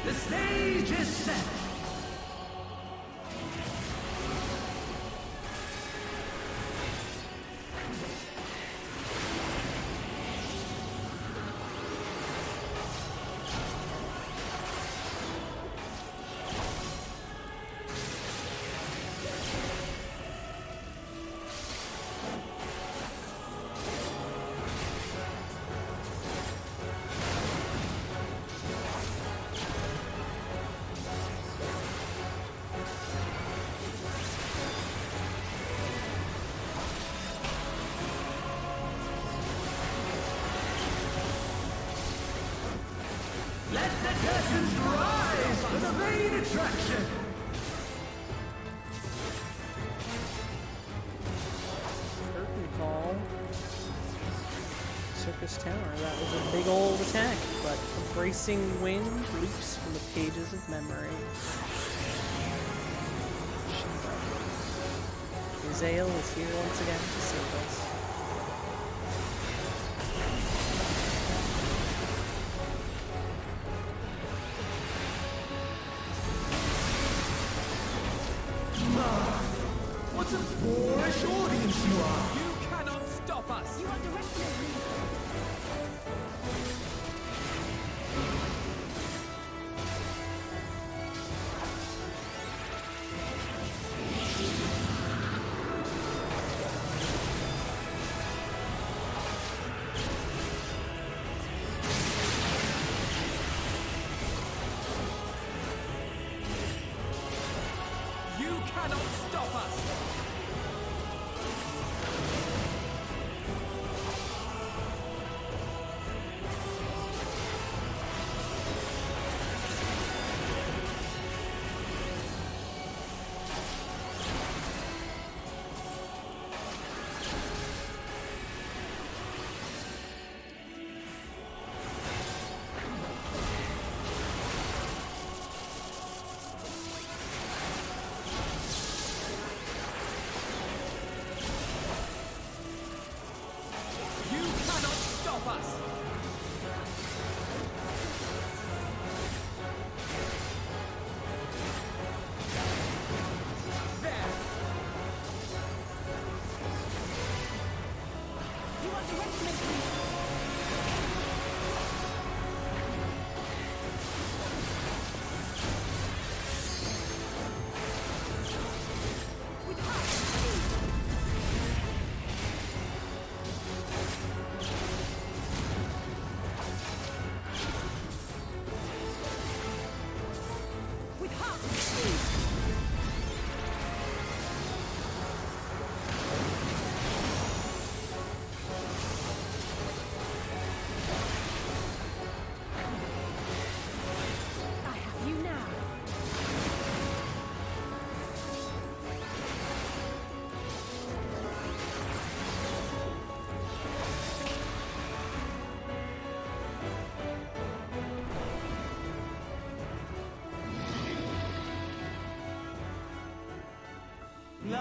The stage is set. Let the curtains rise for the main attraction! Curtain call. Circus Tower. That was a big old attack, but a bracing wind leaps from the pages of memory. Azael is here once again to save us. What a boorish audience you are! You cannot stop us! You underestimate me! You cannot stop us!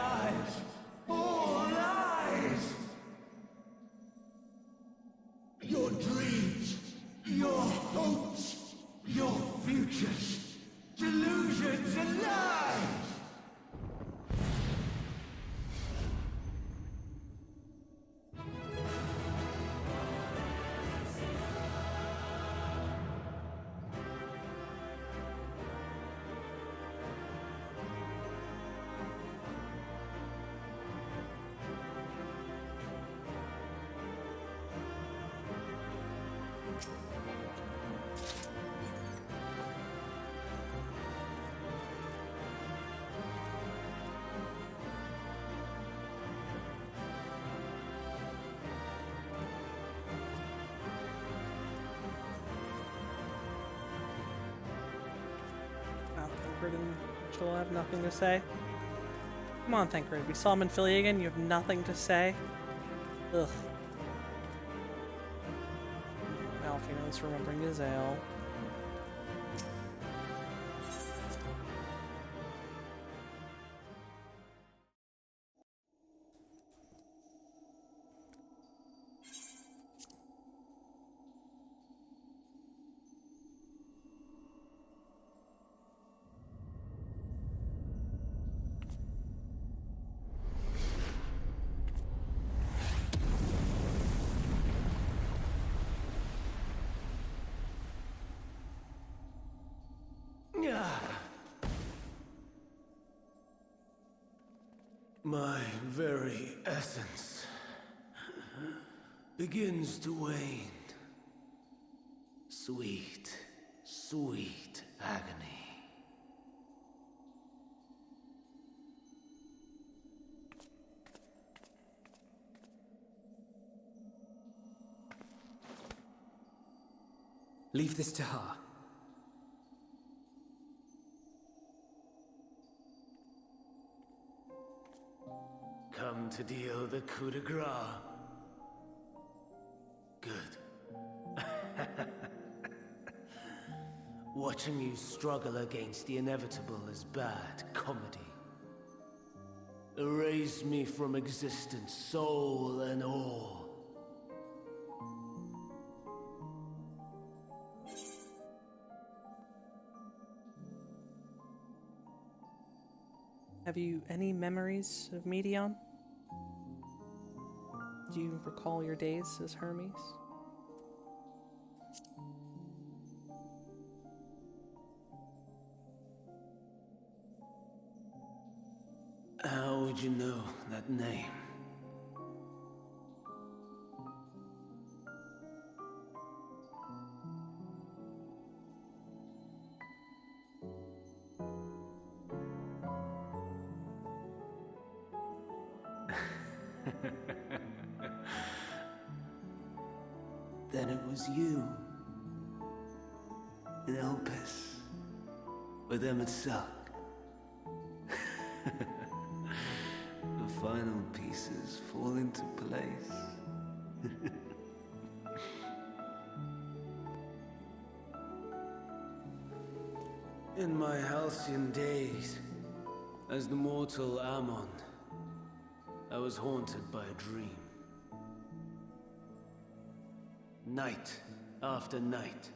lies! All lies! Your dreams, your hopes, your futures, delusions and lies! Thancred and Mitchell have nothing to say. Come on, Thancred. We saw him in Philly again. You have nothing to say? Ugh. Alfino's remembering his ale. My very essence begins to wane. Sweet, sweet agony. Leave this to her. Come to deal the coup de grace. Good. Watching you struggle against the inevitable is bad comedy. Erase me from existence, soul and all. Have you any memories of Medion? Do you recall your days as Hermes? How would you know that name? Then it was you. In Elpis. With Emmett Suck. The final pieces fall into place. In my halcyon days, as the mortal Ammon, I was haunted by a dream. Night after night,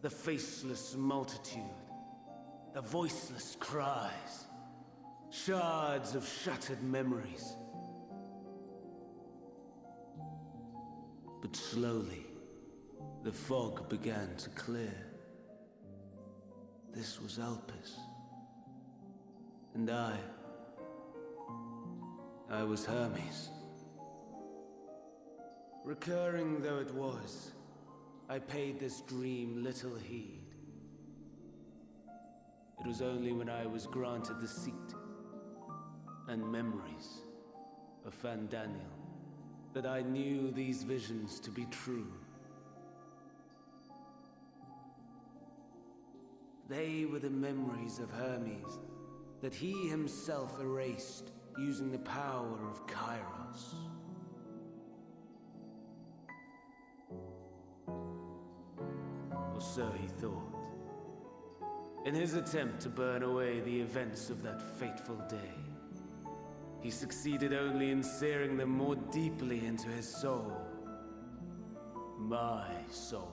the faceless multitude, the voiceless cries, shards of shattered memories. But slowly, the fog began to clear. This was Elpis. And I was Hermes. Recurring though it was, I paid this dream little heed. It was only when I was granted the seat and memories of Fandaniel that I knew these visions to be true. They were the memories of Hermes that he himself erased using the power of Kairos. Or so he thought. In his attempt to burn away the events of that fateful day, he succeeded only in searing them more deeply into his soul. My soul.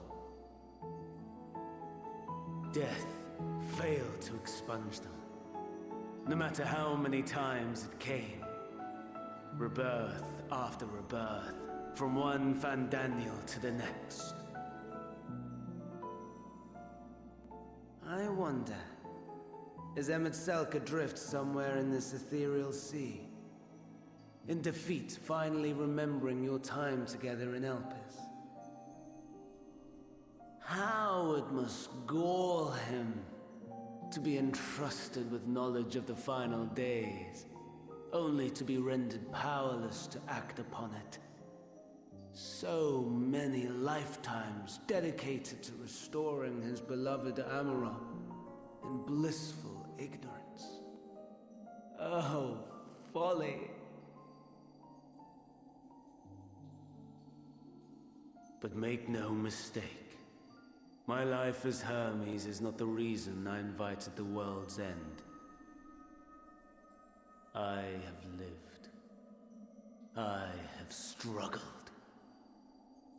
Death failed to expunge them, no matter how many times it came. Rebirth after rebirth, from one Fandaniel to the next. I wonder, is Emet adrift somewhere in this ethereal sea? In defeat, finally remembering your time together in Elpis? How it must gall him to be entrusted with knowledge of the final days, only to be rendered powerless to act upon it. So many lifetimes dedicated to restoring his beloved Amara in blissful ignorance. Oh, folly. But make no mistake. My life as Hermes is not the reason I invited the world's end. I have lived. I have struggled.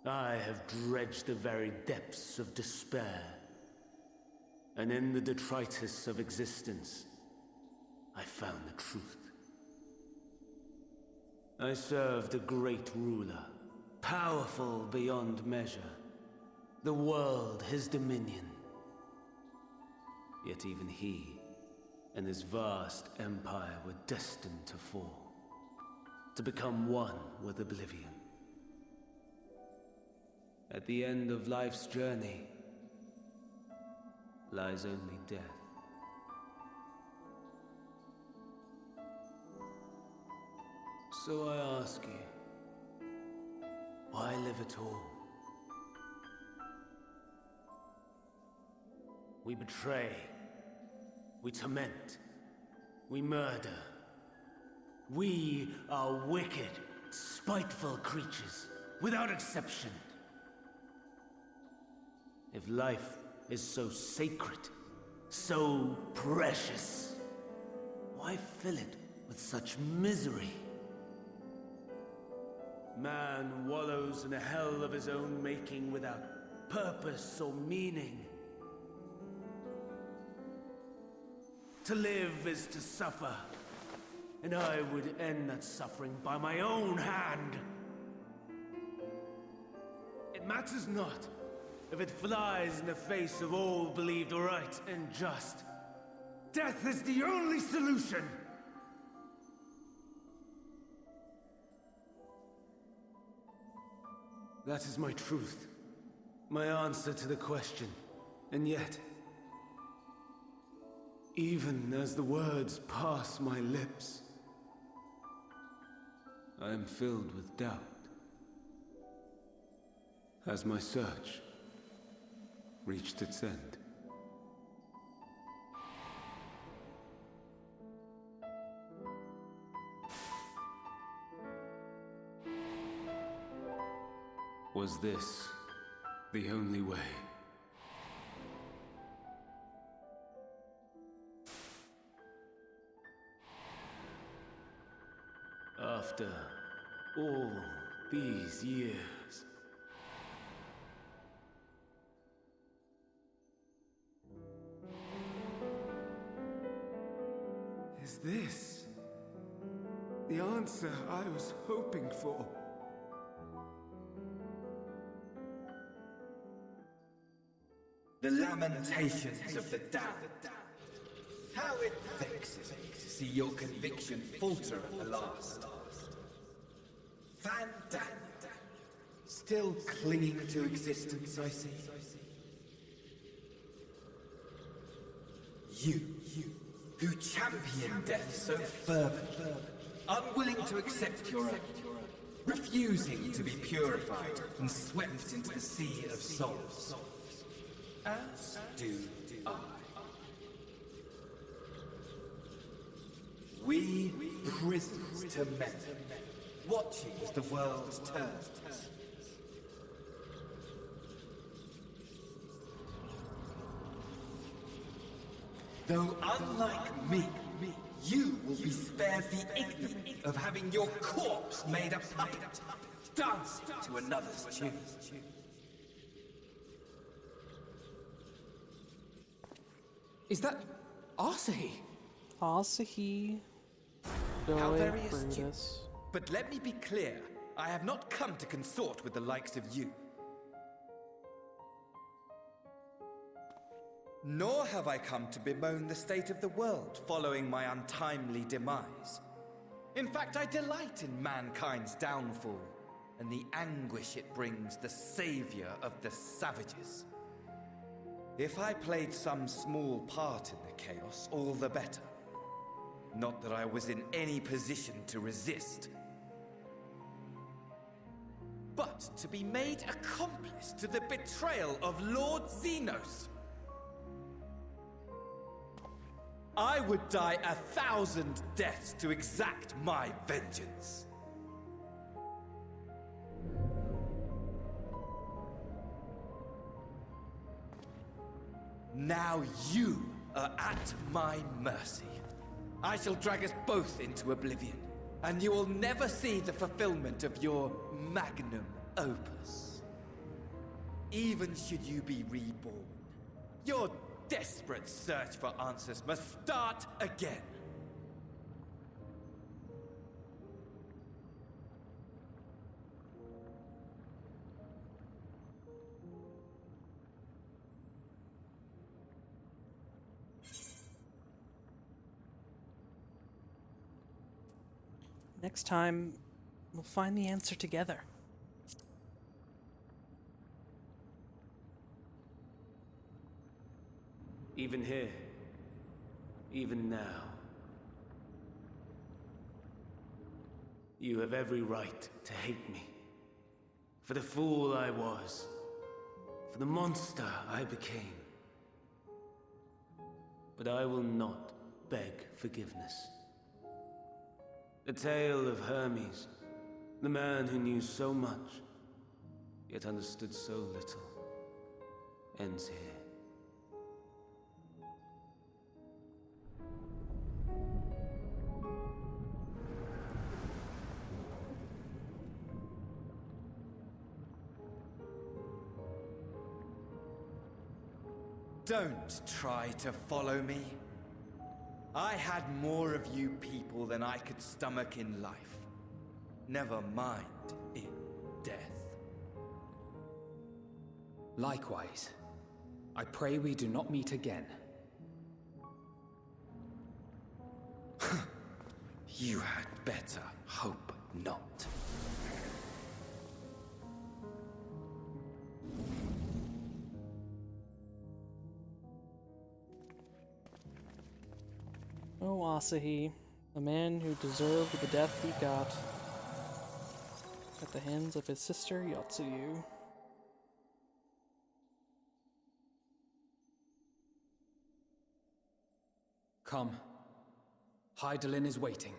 I have dredged the very depths of despair. And in the detritus of existence, I found the truth. I served a great ruler, powerful beyond measure. The world his dominion. Yet even he and his vast empire were destined to fall, to become one with oblivion. At the end of life's journey lies only death. So I ask you, why live at all? We betray, we torment, we murder. We are wicked, spiteful creatures, without exception. If life is so sacred, so precious, why fill it with such misery? Man wallows in a hell of his own making without purpose or meaning. To live is to suffer, and I would end that suffering by my own hand. It matters not if it flies in the face of all believed right and just. Death is the only solution! That is my truth, my answer to the question, and yet, even as the words pass my lips, I am filled with doubt. Has my search reached its end? Was this the only way? After all these years. Is this the answer I was hoping for? The lamentations of the damned. How it vexes me to see your conviction falter at the last. Fandaniel, still clinging to existence, I see. You, who champion death so fervently, unwilling to accept your own, refusing to be purified and swept into the sea of souls. As do I. We prisoners to men, watching as the world turns. Though unlike me, you will be spared the ignominy of having your corpse made a puppet, dancing to another's tune. Is that Asahi? Asahi. How Joey very astute. Brutus. But let me be clear, I have not come to consort with the likes of you. Nor have I come to bemoan the state of the world following my untimely demise. In fact, I delight in mankind's downfall and the anguish it brings the savior of the savages. If I played some small part in the chaos, all the better. Not that I was in any position to resist. But to be made accomplice to the betrayal of Lord Xenos. I would die 1,000 deaths to exact my vengeance. Now you are at my mercy. I shall drag us both into oblivion, and you will never see the fulfillment of your magnum opus. Even should you be reborn, your desperate search for answers must start again. Next time, we'll find the answer together. Even here, even now, you have every right to hate me. For the fool I was, for the monster I became. But I will not beg forgiveness. The tale of Hermes, the man who knew so much, yet understood so little, ends here. Don't try to follow me. I had more of you people than I could stomach in life. Never mind in death. Likewise, I pray we do not meet again. You had better hope not. Oh, Asahi, the man who deserved the death he got at the hands of his sister Yotsuyu. Come. Hydaelyn is waiting.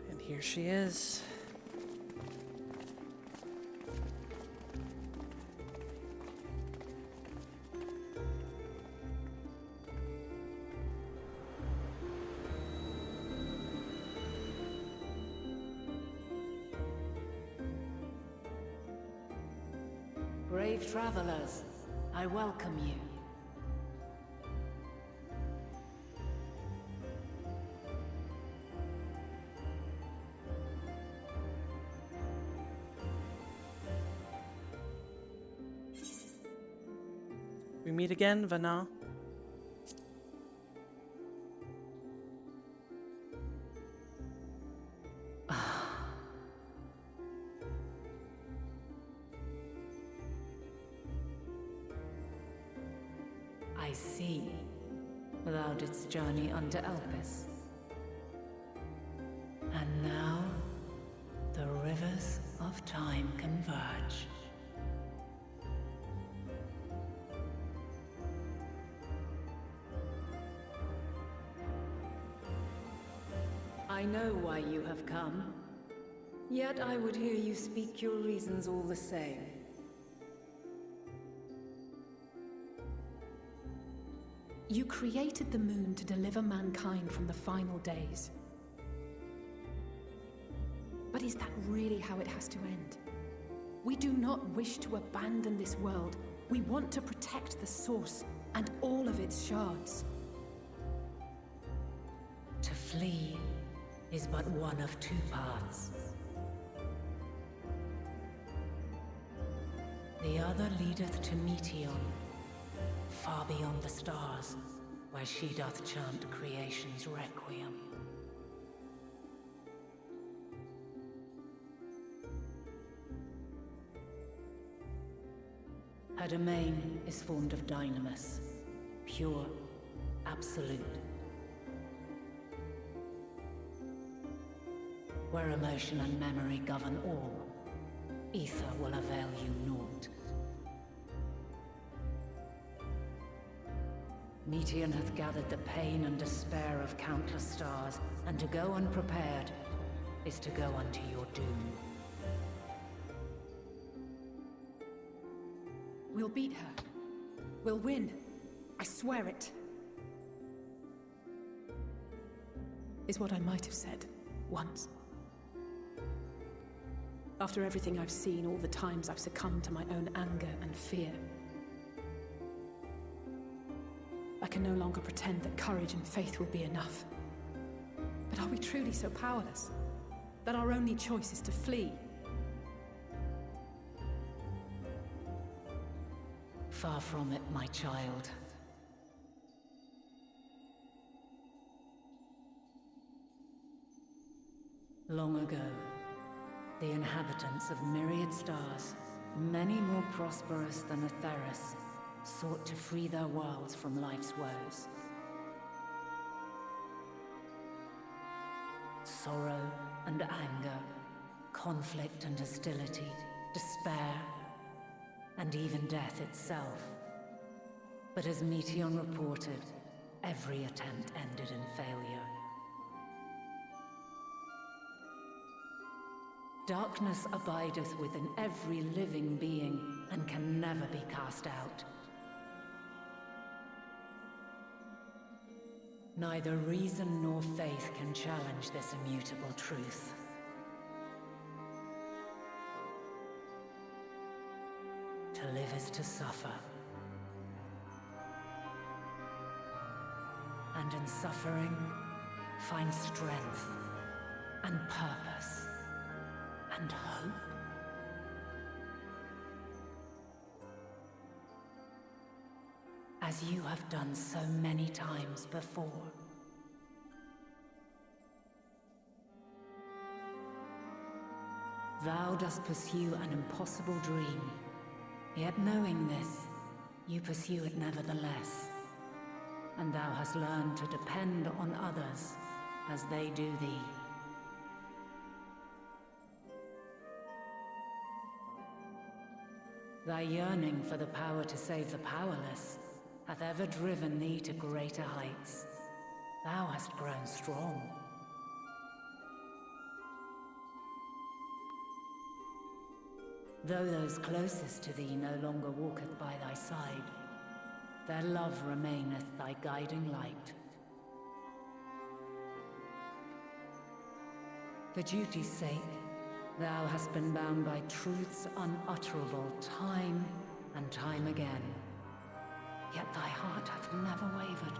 And here she is. Brave travelers, I welcome you. We meet again, Vana. I see. Thou didst journey unto Elpis. And now, the rivers of time converge. know why you have come. Yet I would hear you speak your reasons all the same. You created the moon to deliver mankind from the final days. But is that really how it has to end? We do not wish to abandon this world. We want to protect the source and all of its shards. To flee is but one of two paths. The other leadeth to Meteon, far beyond the stars, where she doth chant creation's requiem. Her domain is formed of dynamis, pure, absolute. Where emotion and memory govern all, ether will avail you naught. Meteon hath gathered the pain and despair of countless stars, and to go unprepared is to go unto your doom. We'll beat her. We'll win. I swear it. Is what I might have said once. After everything I've seen, all the times I've succumbed to my own anger and fear. I can no longer pretend that courage and faith will be enough. But are we truly so powerless? That our only choice is to flee? Far from it, my child. Long ago, the inhabitants of myriad stars, many more prosperous than Atheris, sought to free their worlds from life's woes. Sorrow and anger, conflict and hostility, despair, and even death itself. But as Meteon reported, every attempt ended in failure. Darkness abideth within every living being, and can never be cast out. Neither reason nor faith can challenge this immutable truth. To live is to suffer. And in suffering, find strength and purpose and hope. As you have done so many times before. Thou dost pursue an impossible dream. Yet knowing this, you pursue it nevertheless. And thou hast learned to depend on others as they do thee. Thy yearning for the power to save the powerless hath ever driven thee to greater heights. Thou hast grown strong. Though those closest to thee no longer walketh by thy side, their love remaineth thy guiding light. For duty's sake, thou hast been bound by truths unutterable time and time again. Yet thy heart hath never wavered,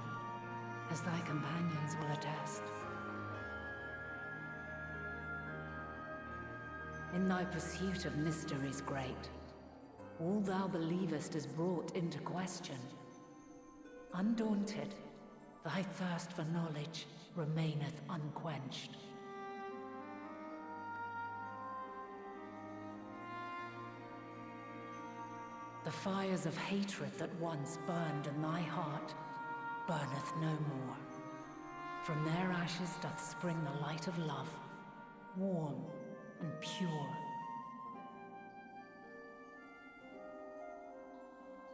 as thy companions will attest. In thy pursuit of mysteries great, all thou believest is brought into question. Undaunted, thy thirst for knowledge remaineth unquenched. The fires of hatred that once burned in thy heart burneth no more. From their ashes doth spring the light of love, warm and pure.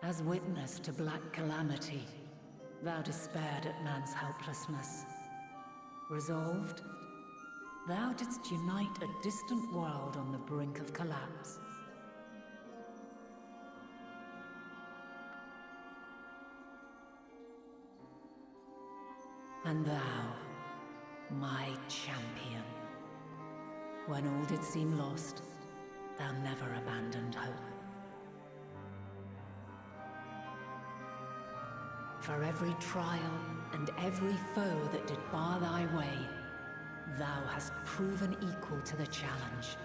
As witness to black calamity, thou despaired at man's helplessness. Resolved, thou didst unite a distant world on the brink of collapse. And thou, my champion, when all did seem lost, thou never abandoned hope. For every trial and every foe that did bar thy way, thou hast proven equal to the challenge,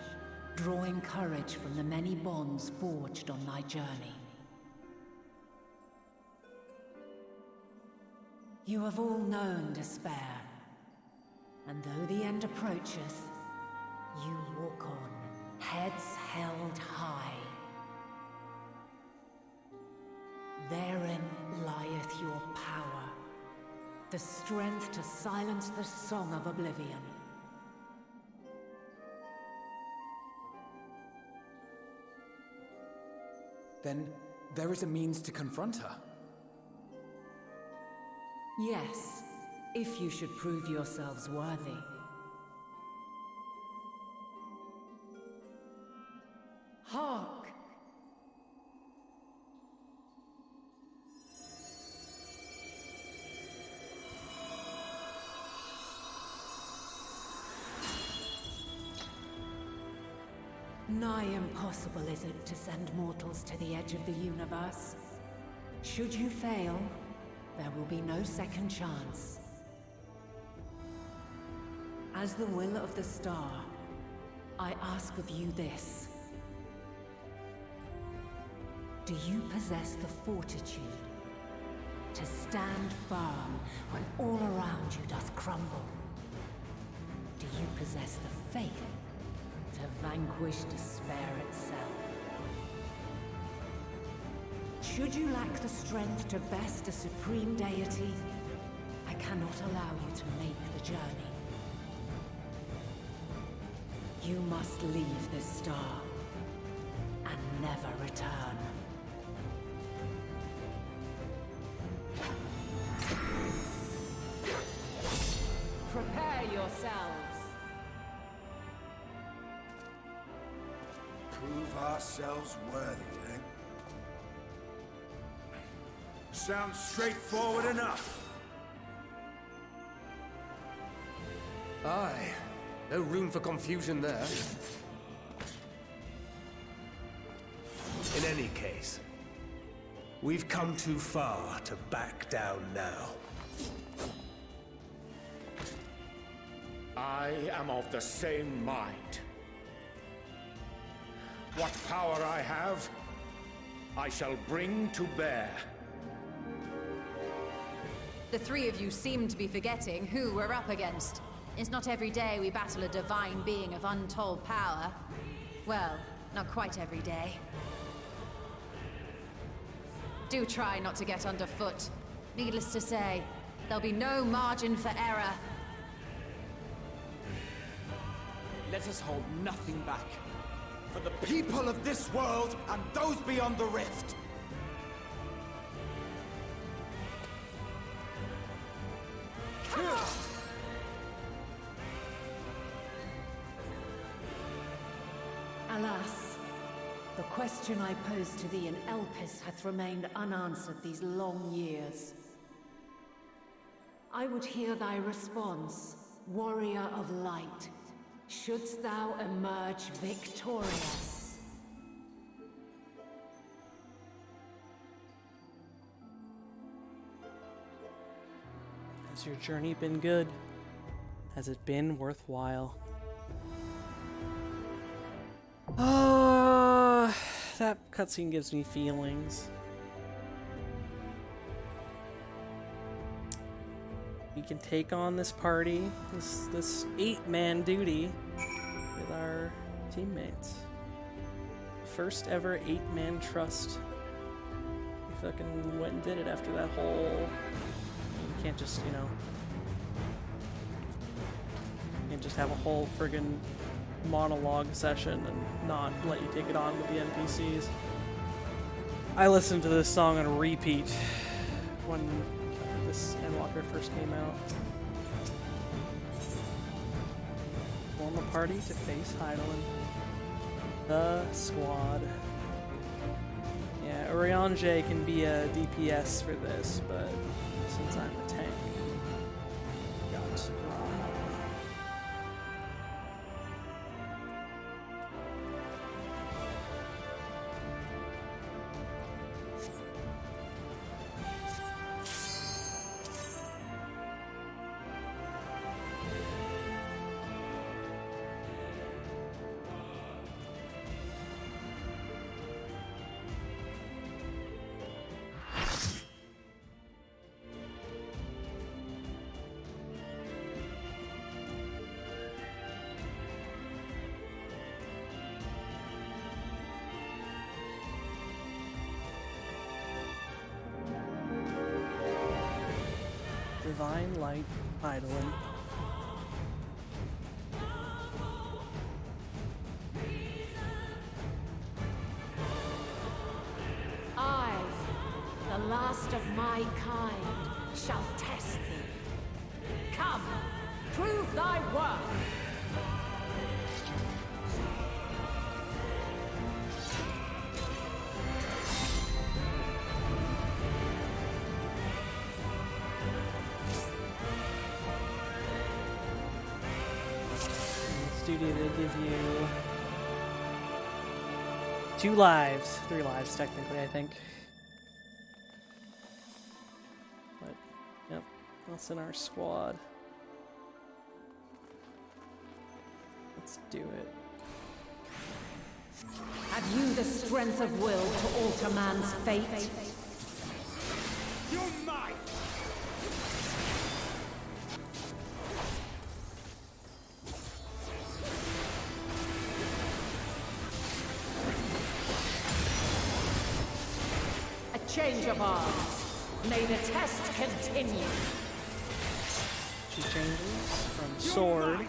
drawing courage from the many bonds forged on thy journey. You have all known despair, and though the end approacheth, you walk on, heads held high. Therein lieth your power, the strength to silence the song of oblivion. Then there is a means to confront her. Yes, if you should prove yourselves worthy. Hark! Nigh impossible is it to send mortals to the edge of the universe. Should you fail, there will be no second chance. As the will of the star, I ask of you this. Do you possess the fortitude to stand firm when all around you doth crumble? Do you possess the faith to vanquish despair itself? Should you lack the strength to best a supreme deity, I cannot allow you to make the journey. You must leave this star and never return. Prepare yourselves. Prove ourselves worthy, eh? Sounds straightforward enough. Aye. No room for confusion there. In any case, we've come too far to back down now. I am of the same mind. What power I have, I shall bring to bear. The three of you seem to be forgetting who we're up against. It's not every day we battle a divine being of untold power. Well, not quite every day. Do try not to get underfoot. Needless to say, there'll be no margin for error. Let us hold nothing back. For the people of this world and those beyond the rift. Alas, the question I posed to thee in Elpis hath remained unanswered these long years. I would hear thy response, warrior of light. Shouldst thou emerge victorious? Has your journey been good? Has it been worthwhile? That cutscene gives me feelings. We can take on this party, this 8-man duty with our teammates. First ever 8-man trust. We fucking went and did it after that whole... You can't just, you know... You can't just have a whole friggin' monologue session and not let you take it on with the NPCs. I listened to this song on repeat when this Endwalker first came out. Form a party to face Hydaelyn. The squad. Yeah, Urianger can be a DPS for this, but since I'm a tank, got Rom. Divine Light, Hydaelyn. I, the last of my kind, shall test thee. Come, prove thy worth. Studio to give you 2 lives, 3 lives technically, I think. But yep, that's in our squad. Let's do it. Have you the strength of will to alter man's fate? You're mine! Change of arms. May the test continue. She changes from sword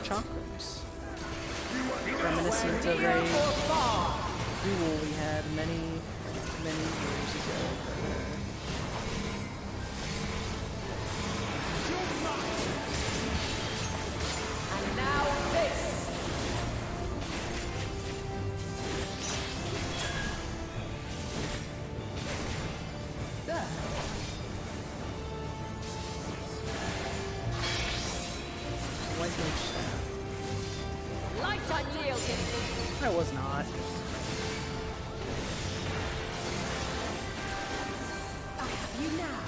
chakrams. Reminiscent of a duel we had many years ago. And now this. Light unyielding. I was not. I have you now.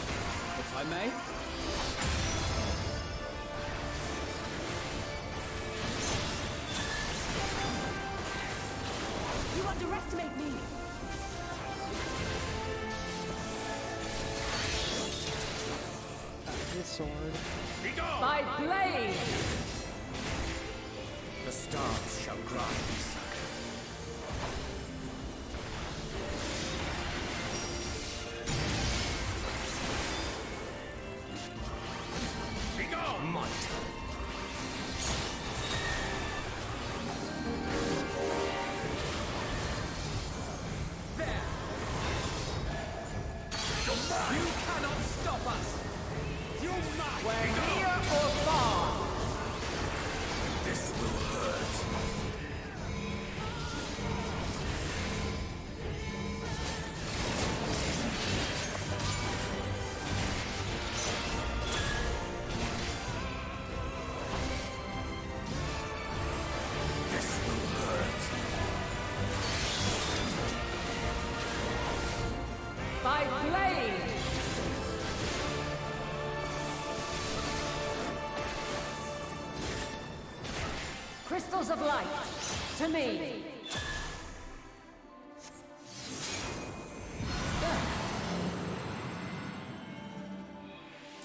If I may. You underestimate me. His sword. By blade. The stars shall grant me succor. Begone! Might. There! You cannot stop us! You might! We're near or far! This will hurt. This will hurt. By blade. Crystals of light, to me.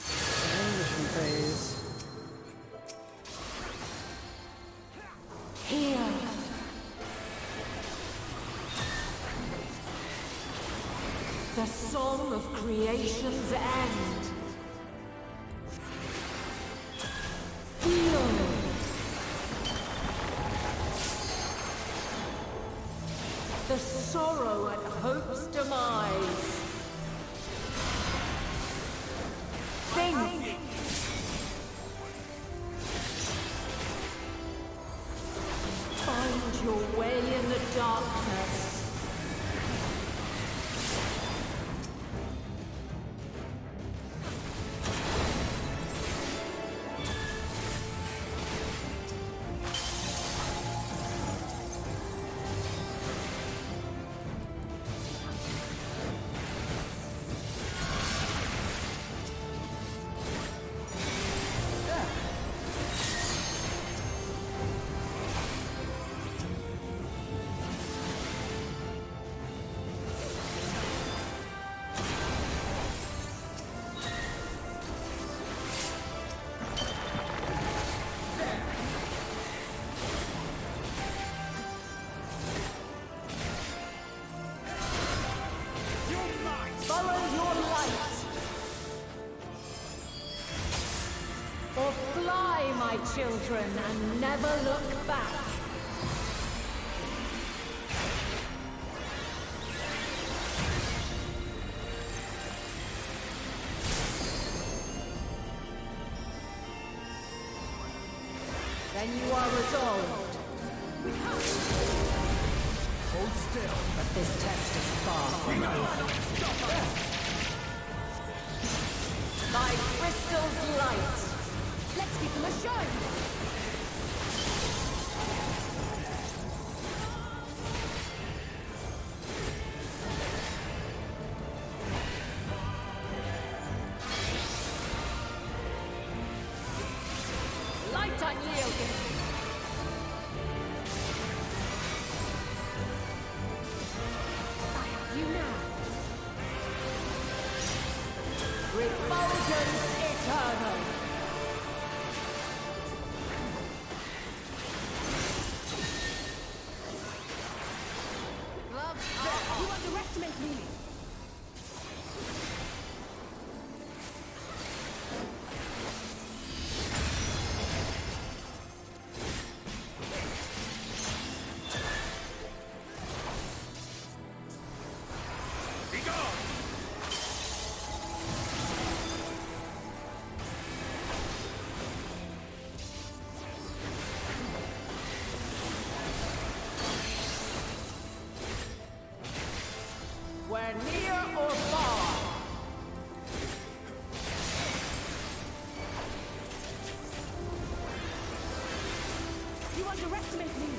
Transition phase. Here. The song of creation's end. Feel. The sorrow at hope's demise. darkness. Follow your light. Or fly, my children, and never look back. Then you are resolved. Hold still. But this test is far from over. My crystal's light. Let's give them a show. Light unyielding. I have you now. Refulgence eternal. You underestimate me. We're near or far. You underestimate me.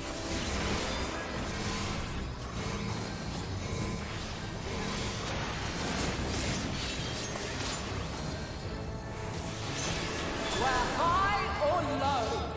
We're high or low.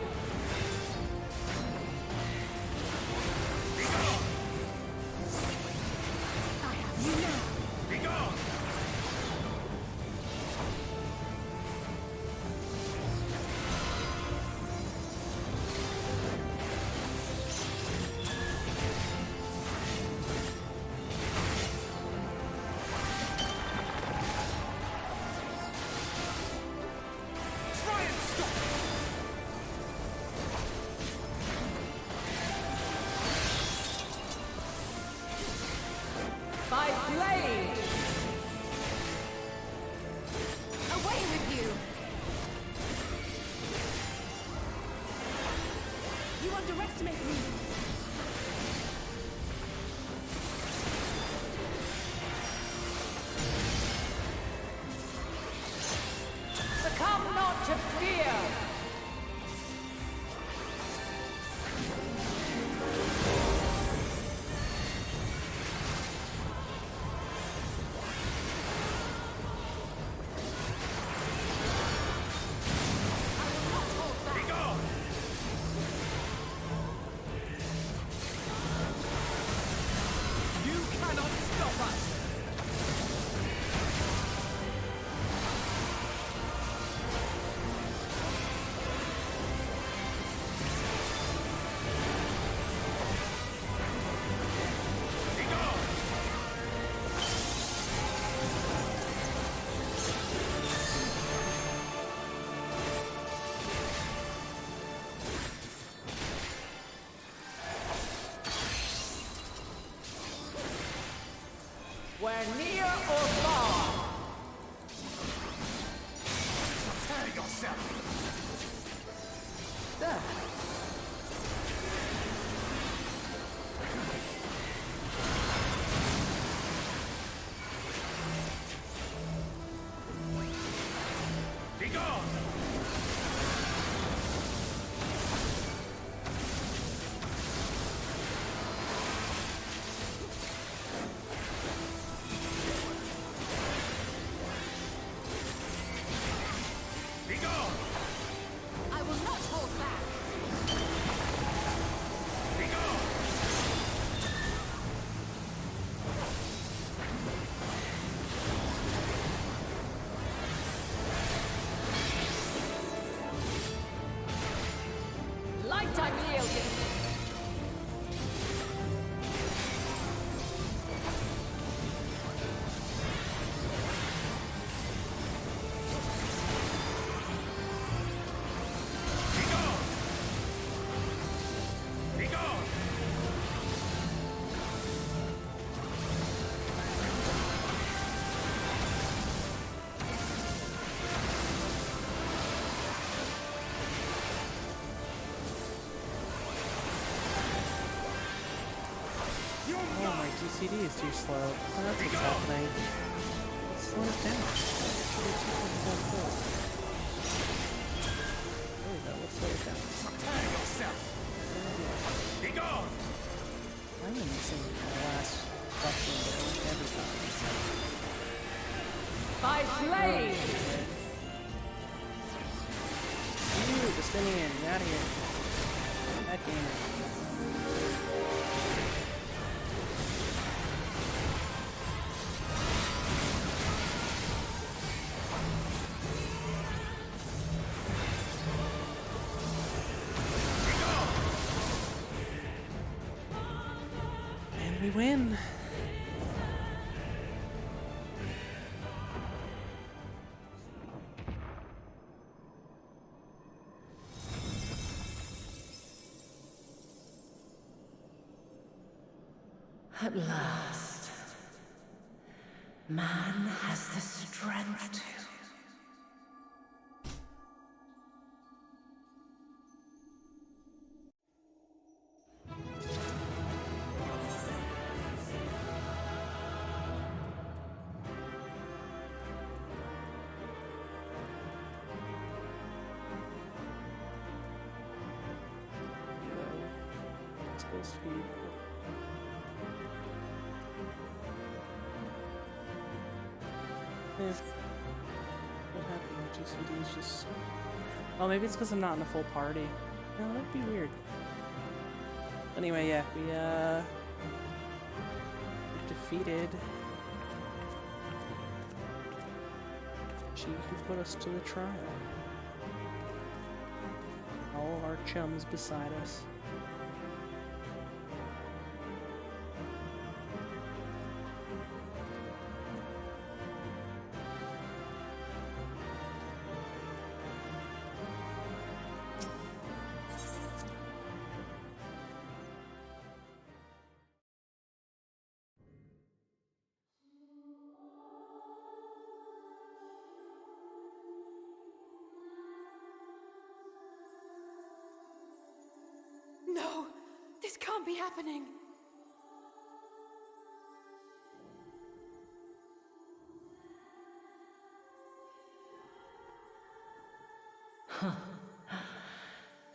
I will not hold back. Light unyielding. Oh, my GCD is too slow. Oh, that's what's happening. Let's slow it down. There we go, let's slow it down. Prepare yourself! Be gone! I'm missing the last fucking every time. By blade! You, Justinian, get out of here. Back in. We win. At last, man has the strength to. Skill speed. What happened? GCD is just. Oh, maybe it's because I'm not in a full party. No, that'd be weird. Anyway, yeah, we defeated. She who put us to the trial. All our chums beside us. No! This can't be happening!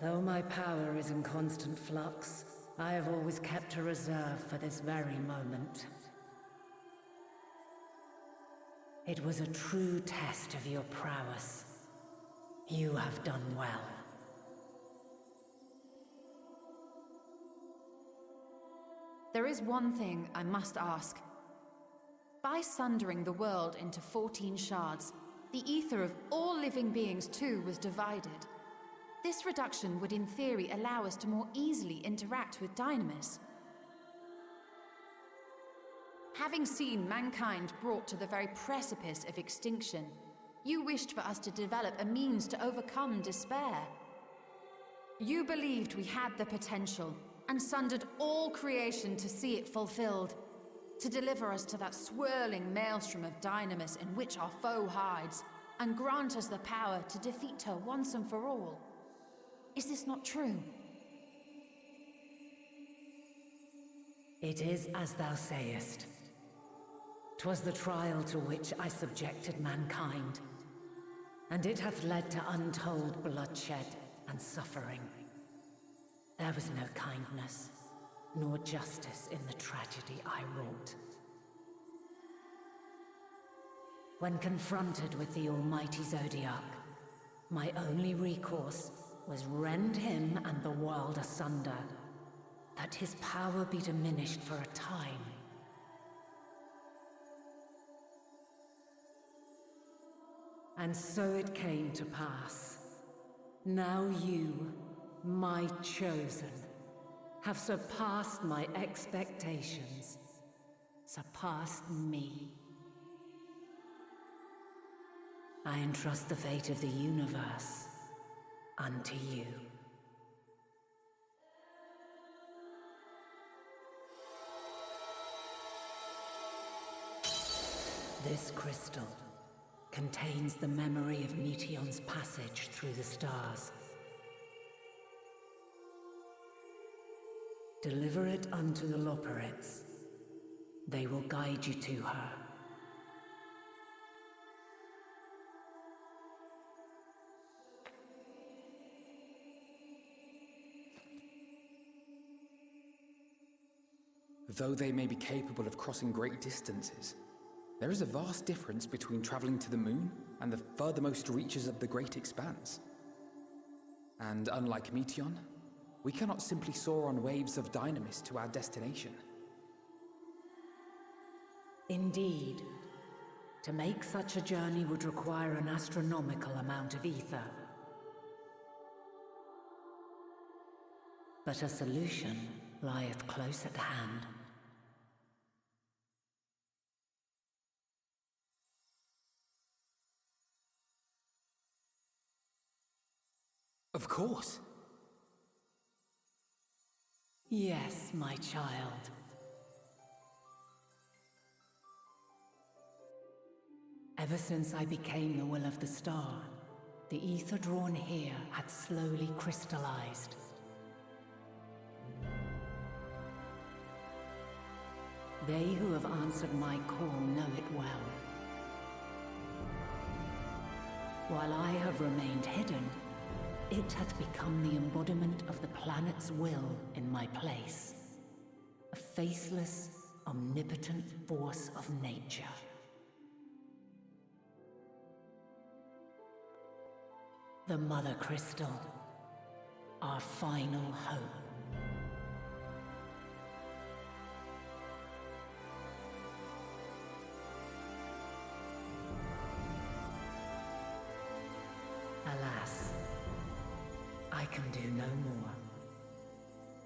Though my power is in constant flux, I have always kept a reserve for this very moment. It was a true test of your prowess. You have done well. There is one thing I must ask. By sundering the world into 14 shards, the ether of all living beings too was divided. This reduction would in theory allow us to more easily interact with Dynamis. Having seen mankind brought to the very precipice of extinction, you wished for us to develop a means to overcome despair. You believed we had the potential, and sundered all creation to see it fulfilled, to deliver us to that swirling maelstrom of Dynamis in which our foe hides, and grant us the power to defeat her once and for all. Is this not true? It is as thou sayest. 'Twas the trial to which I subjected mankind, and it hath led to untold bloodshed and suffering. There was no kindness, nor justice in the tragedy I wrought. When confronted with the almighty Zodiac, My only recourse was rend him and the world asunder, that his power be diminished for a time. And so it came to pass. Now you, my chosen, have surpassed my expectations, surpassed me. I entrust the fate of the universe unto you. This crystal contains the memory of Meteion's passage through the stars. Deliver it unto the Loporrits. They will guide you to her. Though they may be capable of crossing great distances, there is a vast difference between traveling to the moon and the furthermost reaches of the great expanse. And unlike Meteion, we cannot simply soar on waves of dynamis to our destination. Indeed. To make such a journey would require an astronomical amount of ether. But a solution lieth close at hand. Of course. Yes, my child. Ever since I became the will of the star, the ether drawn here had slowly crystallized. They who have answered my call know it well. While I have remained hidden, it hath become the embodiment of the planet's will in my place. A faceless, omnipotent force of nature. The Mother Crystal, our final hope. Alas, I can do no more.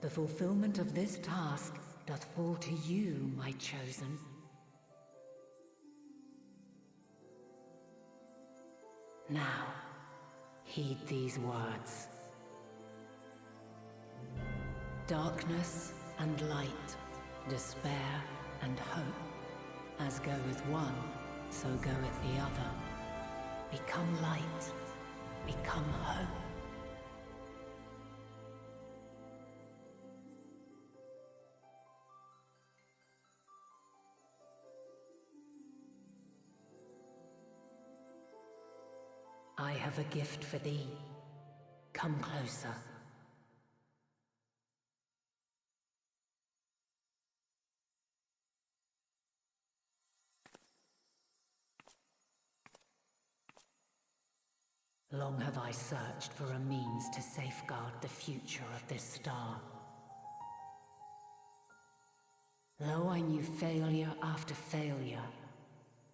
The fulfillment of this task doth fall to you, my chosen. Now, heed these words. Darkness and light, despair and hope. As goeth one, so goeth the other. Become light, become hope. I have a gift for thee. Come closer. Long have I searched for a means to safeguard the future of this star. Though I knew failure after failure,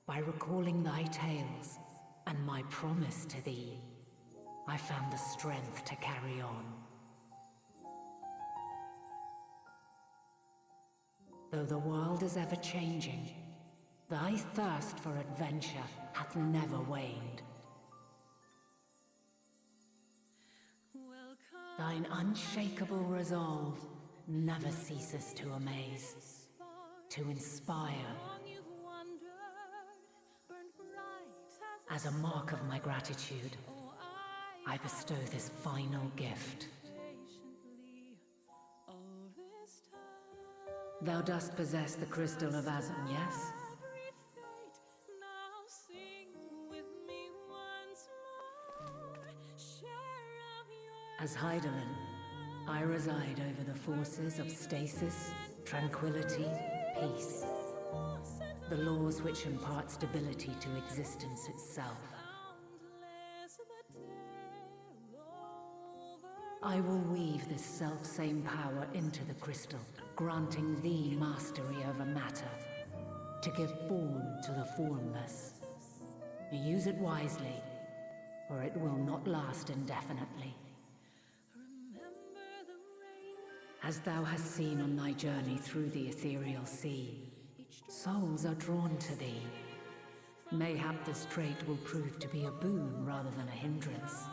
by recalling thy tales and my promise to thee, I found the strength to carry on. Though the world is ever changing, thy thirst for adventure hath never waned. Thine unshakable resolve never ceases to amaze, to inspire. As a mark of my gratitude, I bestow this final gift. Thou dost possess the crystal of Azan, yes? As Hydaelyn, I reside over the forces of stasis, tranquility, peace. The laws which impart stability to existence itself. I will weave this self-same power into the crystal, granting thee mastery over matter, to give form to the formless. Use it wisely, or it will not last indefinitely. As thou hast seen on thy journey through the ethereal sea, souls are drawn to thee. Mayhap this trait will prove to be a boon rather than a hindrance.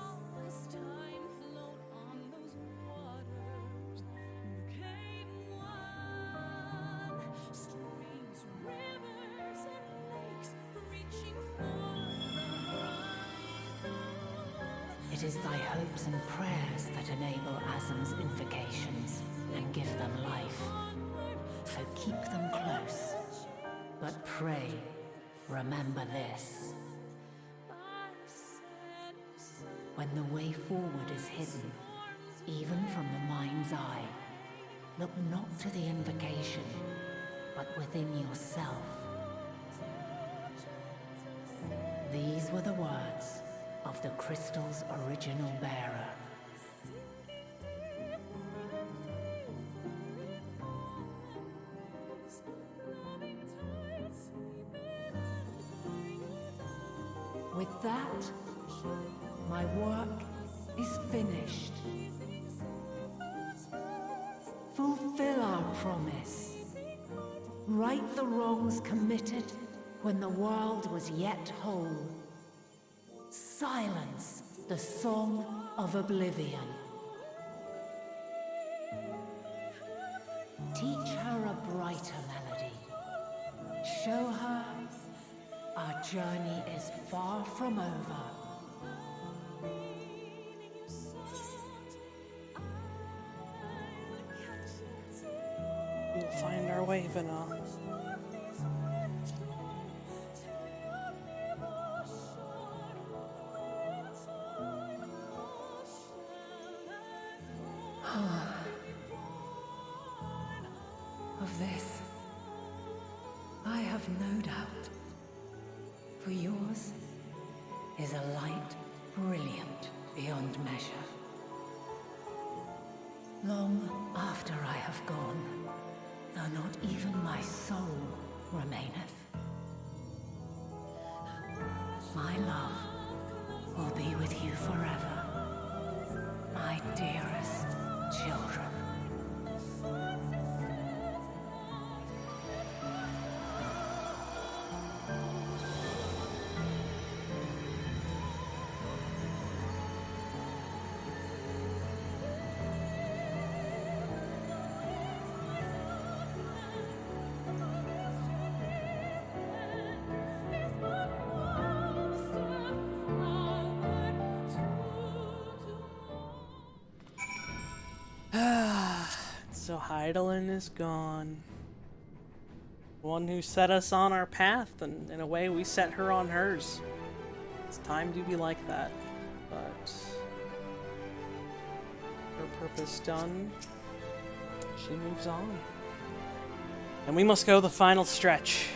It is thy hopes and prayers that enable Azam's invocations and give them life. So keep them close. But pray, remember this. When the way forward is hidden, even from the mind's eye, look not to the invocation, but within yourself. These were the words of the crystal's original bearer. With that, my work is finished. Fulfill our promise. Right the wrongs committed when the world was yet whole. Silence the song of oblivion. Teach her a brighter melody. Show her our journey is far from over. We'll find our way, Vana. Of this, I have no doubt. For yours is a light brilliant beyond measure. Long after I have gone, though not even my soul remaineth, my love will be with you forever, my dearest children. So Hydaelyn is gone. The one who set us on our path, and in a way we set her on hers. It's time to be like that, but her purpose done, she moves on. And we must go the final stretch.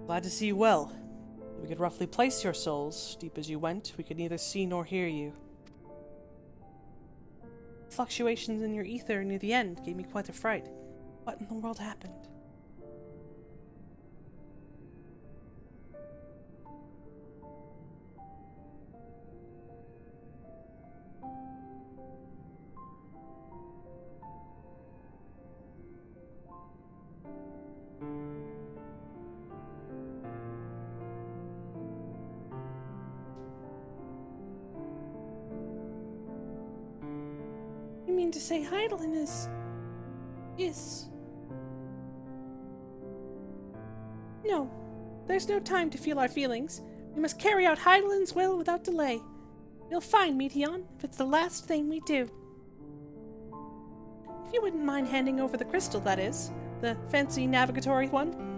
Glad to see you well. We could roughly place your souls. Deep as you went, we could neither see nor hear you. Fluctuations in your ether near the end gave me quite a fright. What in the world happened? You mean to say Hydaelyn is... No, there's no time to feel our feelings. We must carry out Hydaelyn's will without delay. We'll find Meteion if it's the last thing we do. If you wouldn't mind handing over the crystal, that is. The fancy navigatory one.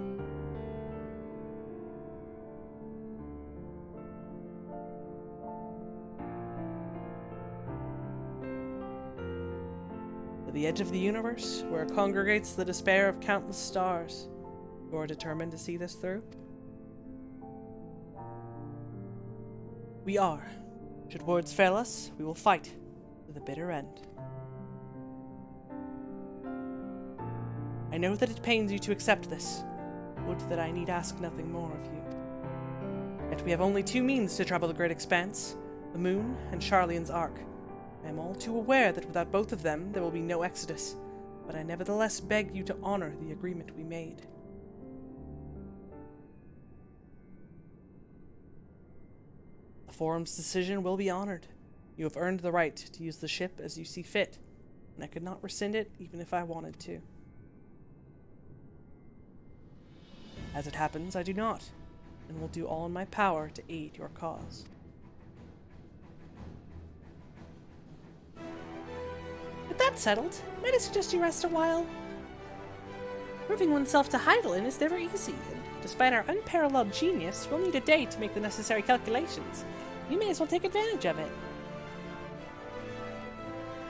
The edge of the universe, where congregates the despair of countless stars. You are determined to see this through? We are. Should words fail us, we will fight to the bitter end. I know that it pains you to accept this. Would that I need ask nothing more of you. Yet we have only two means to travel the great expanse, the moon and Charleon's Ark. I am all too aware that without both of them there will be no exodus, but I nevertheless beg you to honor the agreement we made. The Forum's decision will be honored. You have earned the right to use the ship as you see fit, and I could not rescind it even if I wanted to. As it happens, I do not, and will do all in my power to aid your cause. With that settled, might I suggest you rest a while? Proving oneself to Heidelin is never easy, and despite our unparalleled genius, we'll need a day to make the necessary calculations. You may as well take advantage of it.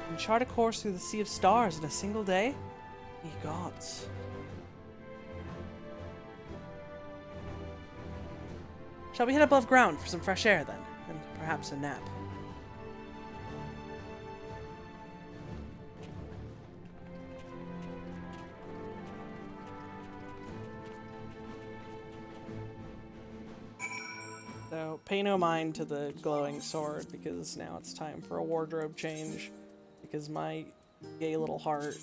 And chart a course through the Sea of Stars in a single day? Ye gods. Shall we head above ground for some fresh air then, and perhaps a nap? So, pay no mind to the glowing sword, because now it's time for a wardrobe change, because my gay little heart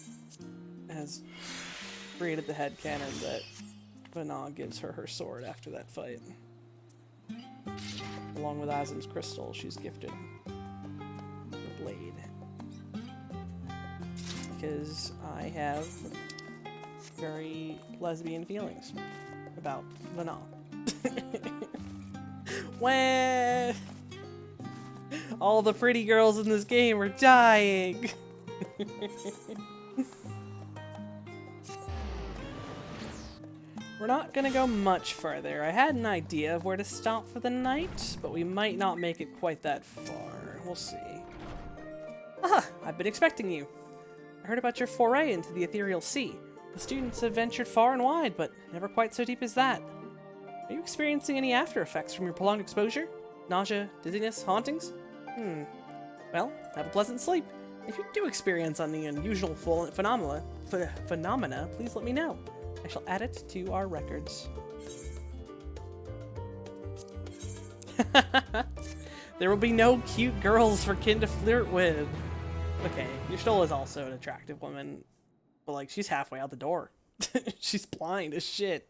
has created the headcanon that Vana gives her her sword after that fight. Along with Azim's crystal, she's gifted the blade. Because I have very lesbian feelings about Vana. Wah! All the pretty girls in this game are dying! We're not gonna go much further. I had an idea of where to stop for the night, but we might not make it quite that far. We'll see. Ah, I've been expecting you. I heard about your foray into the ethereal sea. The students have ventured far and wide, but never quite so deep as that. Are you experiencing any after effects from your prolonged exposure? Nausea, dizziness, hauntings? Well, have a pleasant sleep. If you do experience any unusual phenomena, please let me know. I shall add it to our records. There will be no cute girls for Kin to flirt with. Okay, Yushtola is also an attractive woman, but like she's halfway out the door. She's blind as shit.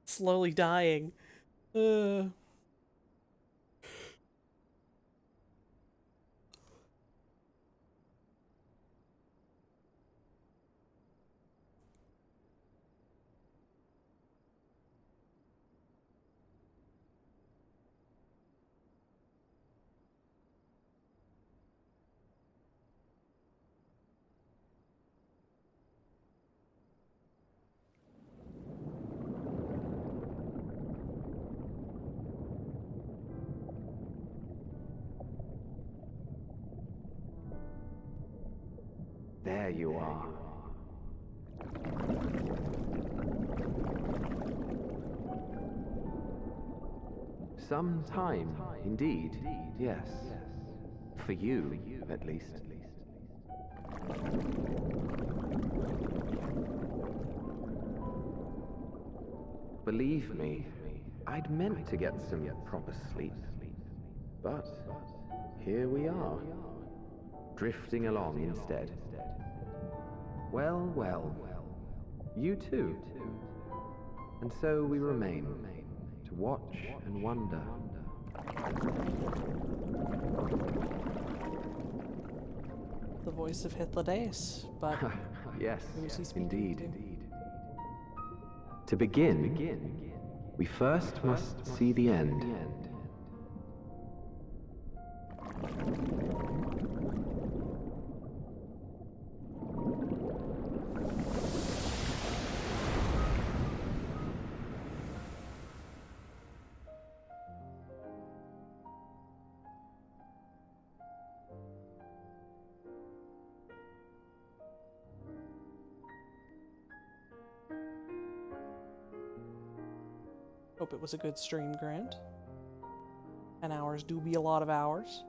Slowly dying. There you are. Some time, indeed, yes. For you, at least. Believe me, I'd meant to get some proper sleep. But here we are, drifting along instead. Well, well, you too. And so we remain, to watch and wonder. The voice of Hythlodaeus, but... Yes, who is he speaking indeed. To begin, we first must see the end. Hope it was a good stream, Grant. 10 hours do be a lot of hours.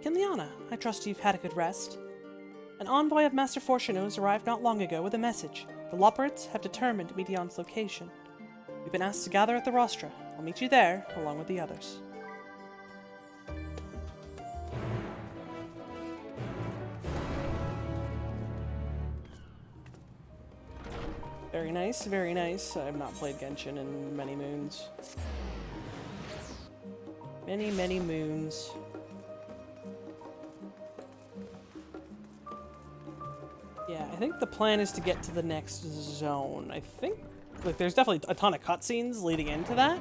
Kinliana, I trust you've had a good rest. An envoy of Master Fortuno's arrived not long ago with a message. The Loporrits have determined Medion's location. We've been asked to gather at the rostra. I'll meet you there, along with the others. Very nice, very nice. I've not played Genshin in many moons. Many, many moons. Yeah, I think the plan is to get to the next zone. I think, like, there's definitely a ton of cutscenes leading into that,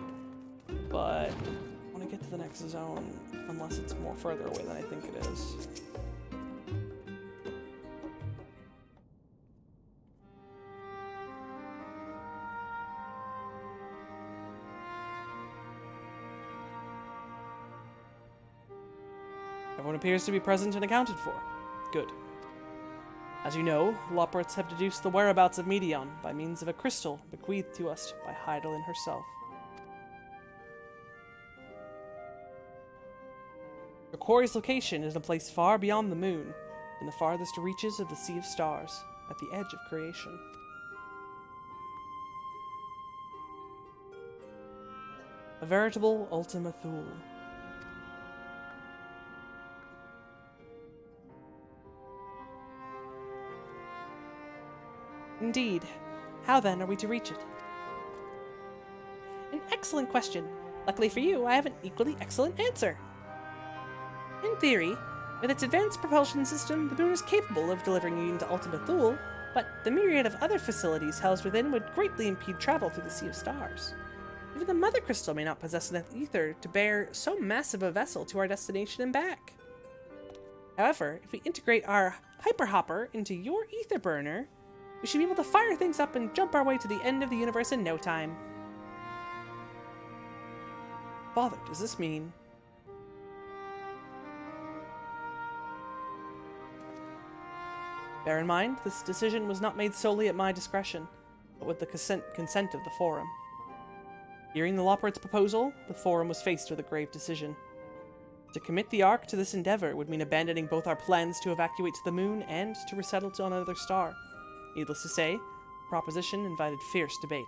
but I want to get to the next zone, unless it's more further away than I think it is. Everyone appears to be present and accounted for. Good. As you know, Loporrits have deduced the whereabouts of Medion by means of a crystal bequeathed to us by Hydaelyn herself. Your quarry's location is in a place far beyond the moon, in the farthest reaches of the Sea of Stars, at the edge of creation. A veritable Ultima Thule. Indeed. How then are we to reach it? An excellent question. Luckily for you, I have an equally excellent answer. In theory, with its advanced propulsion system, the moon is capable of delivering you into Ultima Thule, but the myriad of other facilities housed within would greatly impede travel through the Sea of Stars. Even the Mother Crystal may not possess enough ether to bear so massive a vessel to our destination and back. However, if we integrate our hyperhopper into your ether burner, we should be able to fire things up and jump our way to the end of the universe in no time. Father, does this mean... Bear in mind, this decision was not made solely at my discretion, but with the consent of the Forum. Hearing the Loporrits' proposal, the Forum was faced with a grave decision. To commit the Ark to this endeavor would mean abandoning both our plans to evacuate to the moon and to resettle to another star. Needless to say, the proposition invited fierce debate.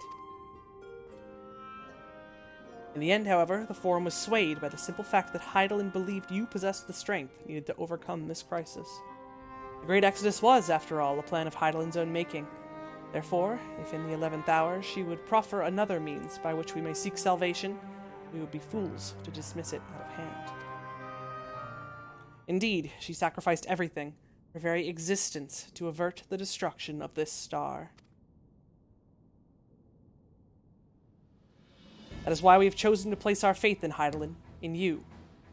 In the end, however, the Forum was swayed by the simple fact that Hydaelyn believed you possessed the strength needed to overcome this crisis. The Great Exodus was, after all, a plan of Hydaelyn's own making. Therefore, if in the 11th hour she would proffer another means by which we may seek salvation, we would be fools to dismiss it out of hand. Indeed, she sacrificed everything, her very existence, to avert the destruction of this star. That is why we have chosen to place our faith in Hydaelyn, in you.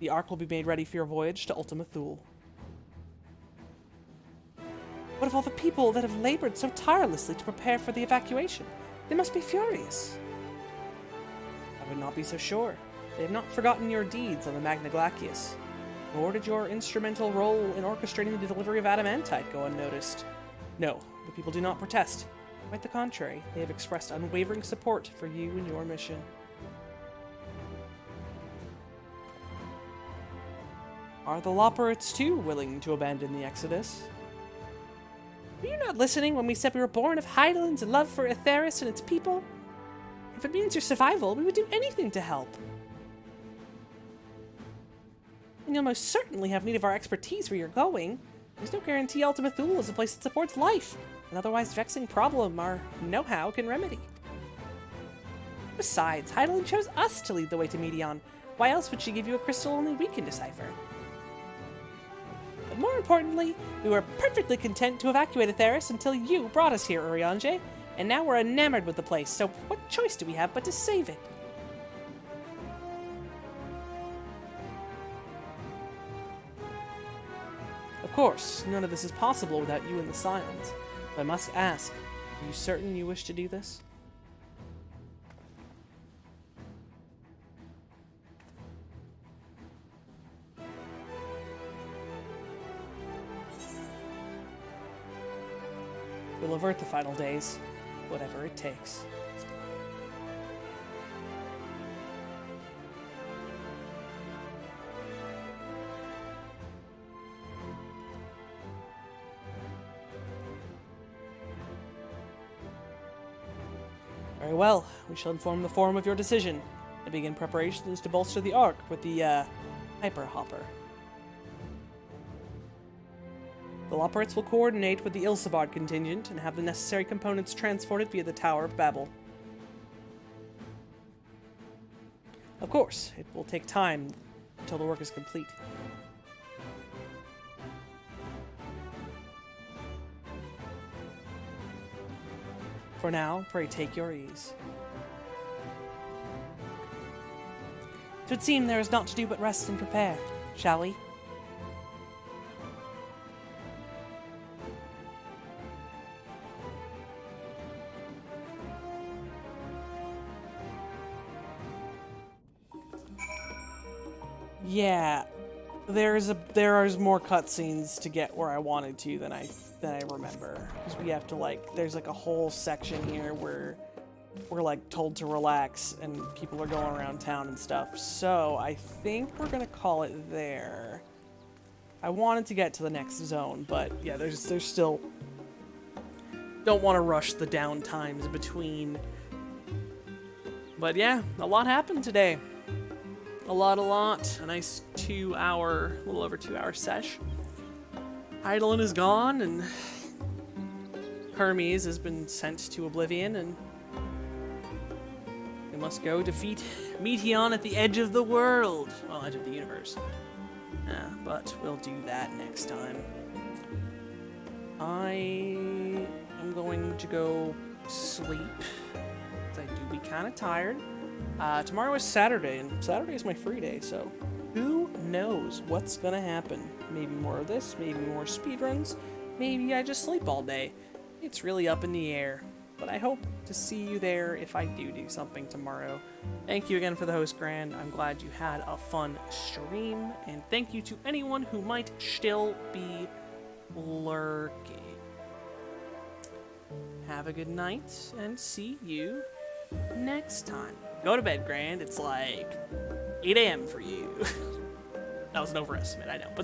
The Ark will be made ready for your voyage to Ultima Thule. What of all the people that have labored so tirelessly to prepare for the evacuation? They must be furious. I would not be so sure. They have not forgotten your deeds on the Magna Glacius. Nor did your instrumental role in orchestrating the delivery of adamantite go unnoticed. No, the people do not protest. Quite the contrary, they have expressed unwavering support for you and your mission. Are the Loporrits too willing to abandon the Exodus? Were you not listening when we said we were born of Hydaelyn's love for Aetheris and its people? If it means your survival, we would do anything to help. And you'll most certainly have need of our expertise where you're going. There's no guarantee Ultima Thule is a place that supports life, an otherwise vexing problem our know-how can remedy. Besides, Hydaelyn chose us to lead the way to Medion. Why else would she give you a crystal only we can decipher? But more importantly, we were perfectly content to evacuate Aetheris until you brought us here, Urianger, and now we're enamored with the place, so what choice do we have but to save it? Of course, none of this is possible without you and the Scions. But I must ask, are you certain you wish to do this? We'll avert the final days, whatever it takes. Very well, we shall inform the Forum of your decision and begin preparations to bolster the Ark with the, Hyper Hopper. The Loporrits will coordinate with the Ilsabard contingent and have the necessary components transported via the Tower of Babel. Of course, it will take time until the work is complete. For now, pray take your ease. It would seem there is naught to do but rest and prepare, shall we? Yeah, there is more cutscenes to get where I wanted to than I remember, because we have to, like, there's like a whole section here where we're like told to relax and people are going around town and stuff. So I think we're gonna call it there. I wanted to get to the next zone, but yeah, there's still, don't want to rush the down times between. But yeah, a lot happened today. A lot. A nice little over 2 hour sesh. Eidolon is gone, and Hermes has been sent to Oblivion, and we must go defeat Meteon at the edge of the world. Well, edge of the universe. Yeah, but we'll do that next time. I am going to go sleep, because I do be kind of tired. Tomorrow is Saturday, and Saturday is my free day, so who knows what's gonna happen. Maybe more of this, maybe more speedruns, maybe I just sleep all day. It's really up in the air, but I hope to see you there if I do something tomorrow. Thank you again for the host, Grand. I'm glad you had a fun stream, and thank you to anyone who might still be lurking. Have a good night, and see you next time. Go to bed, Grand. It's like 8 a.m. for you. That was an overestimate, I know. But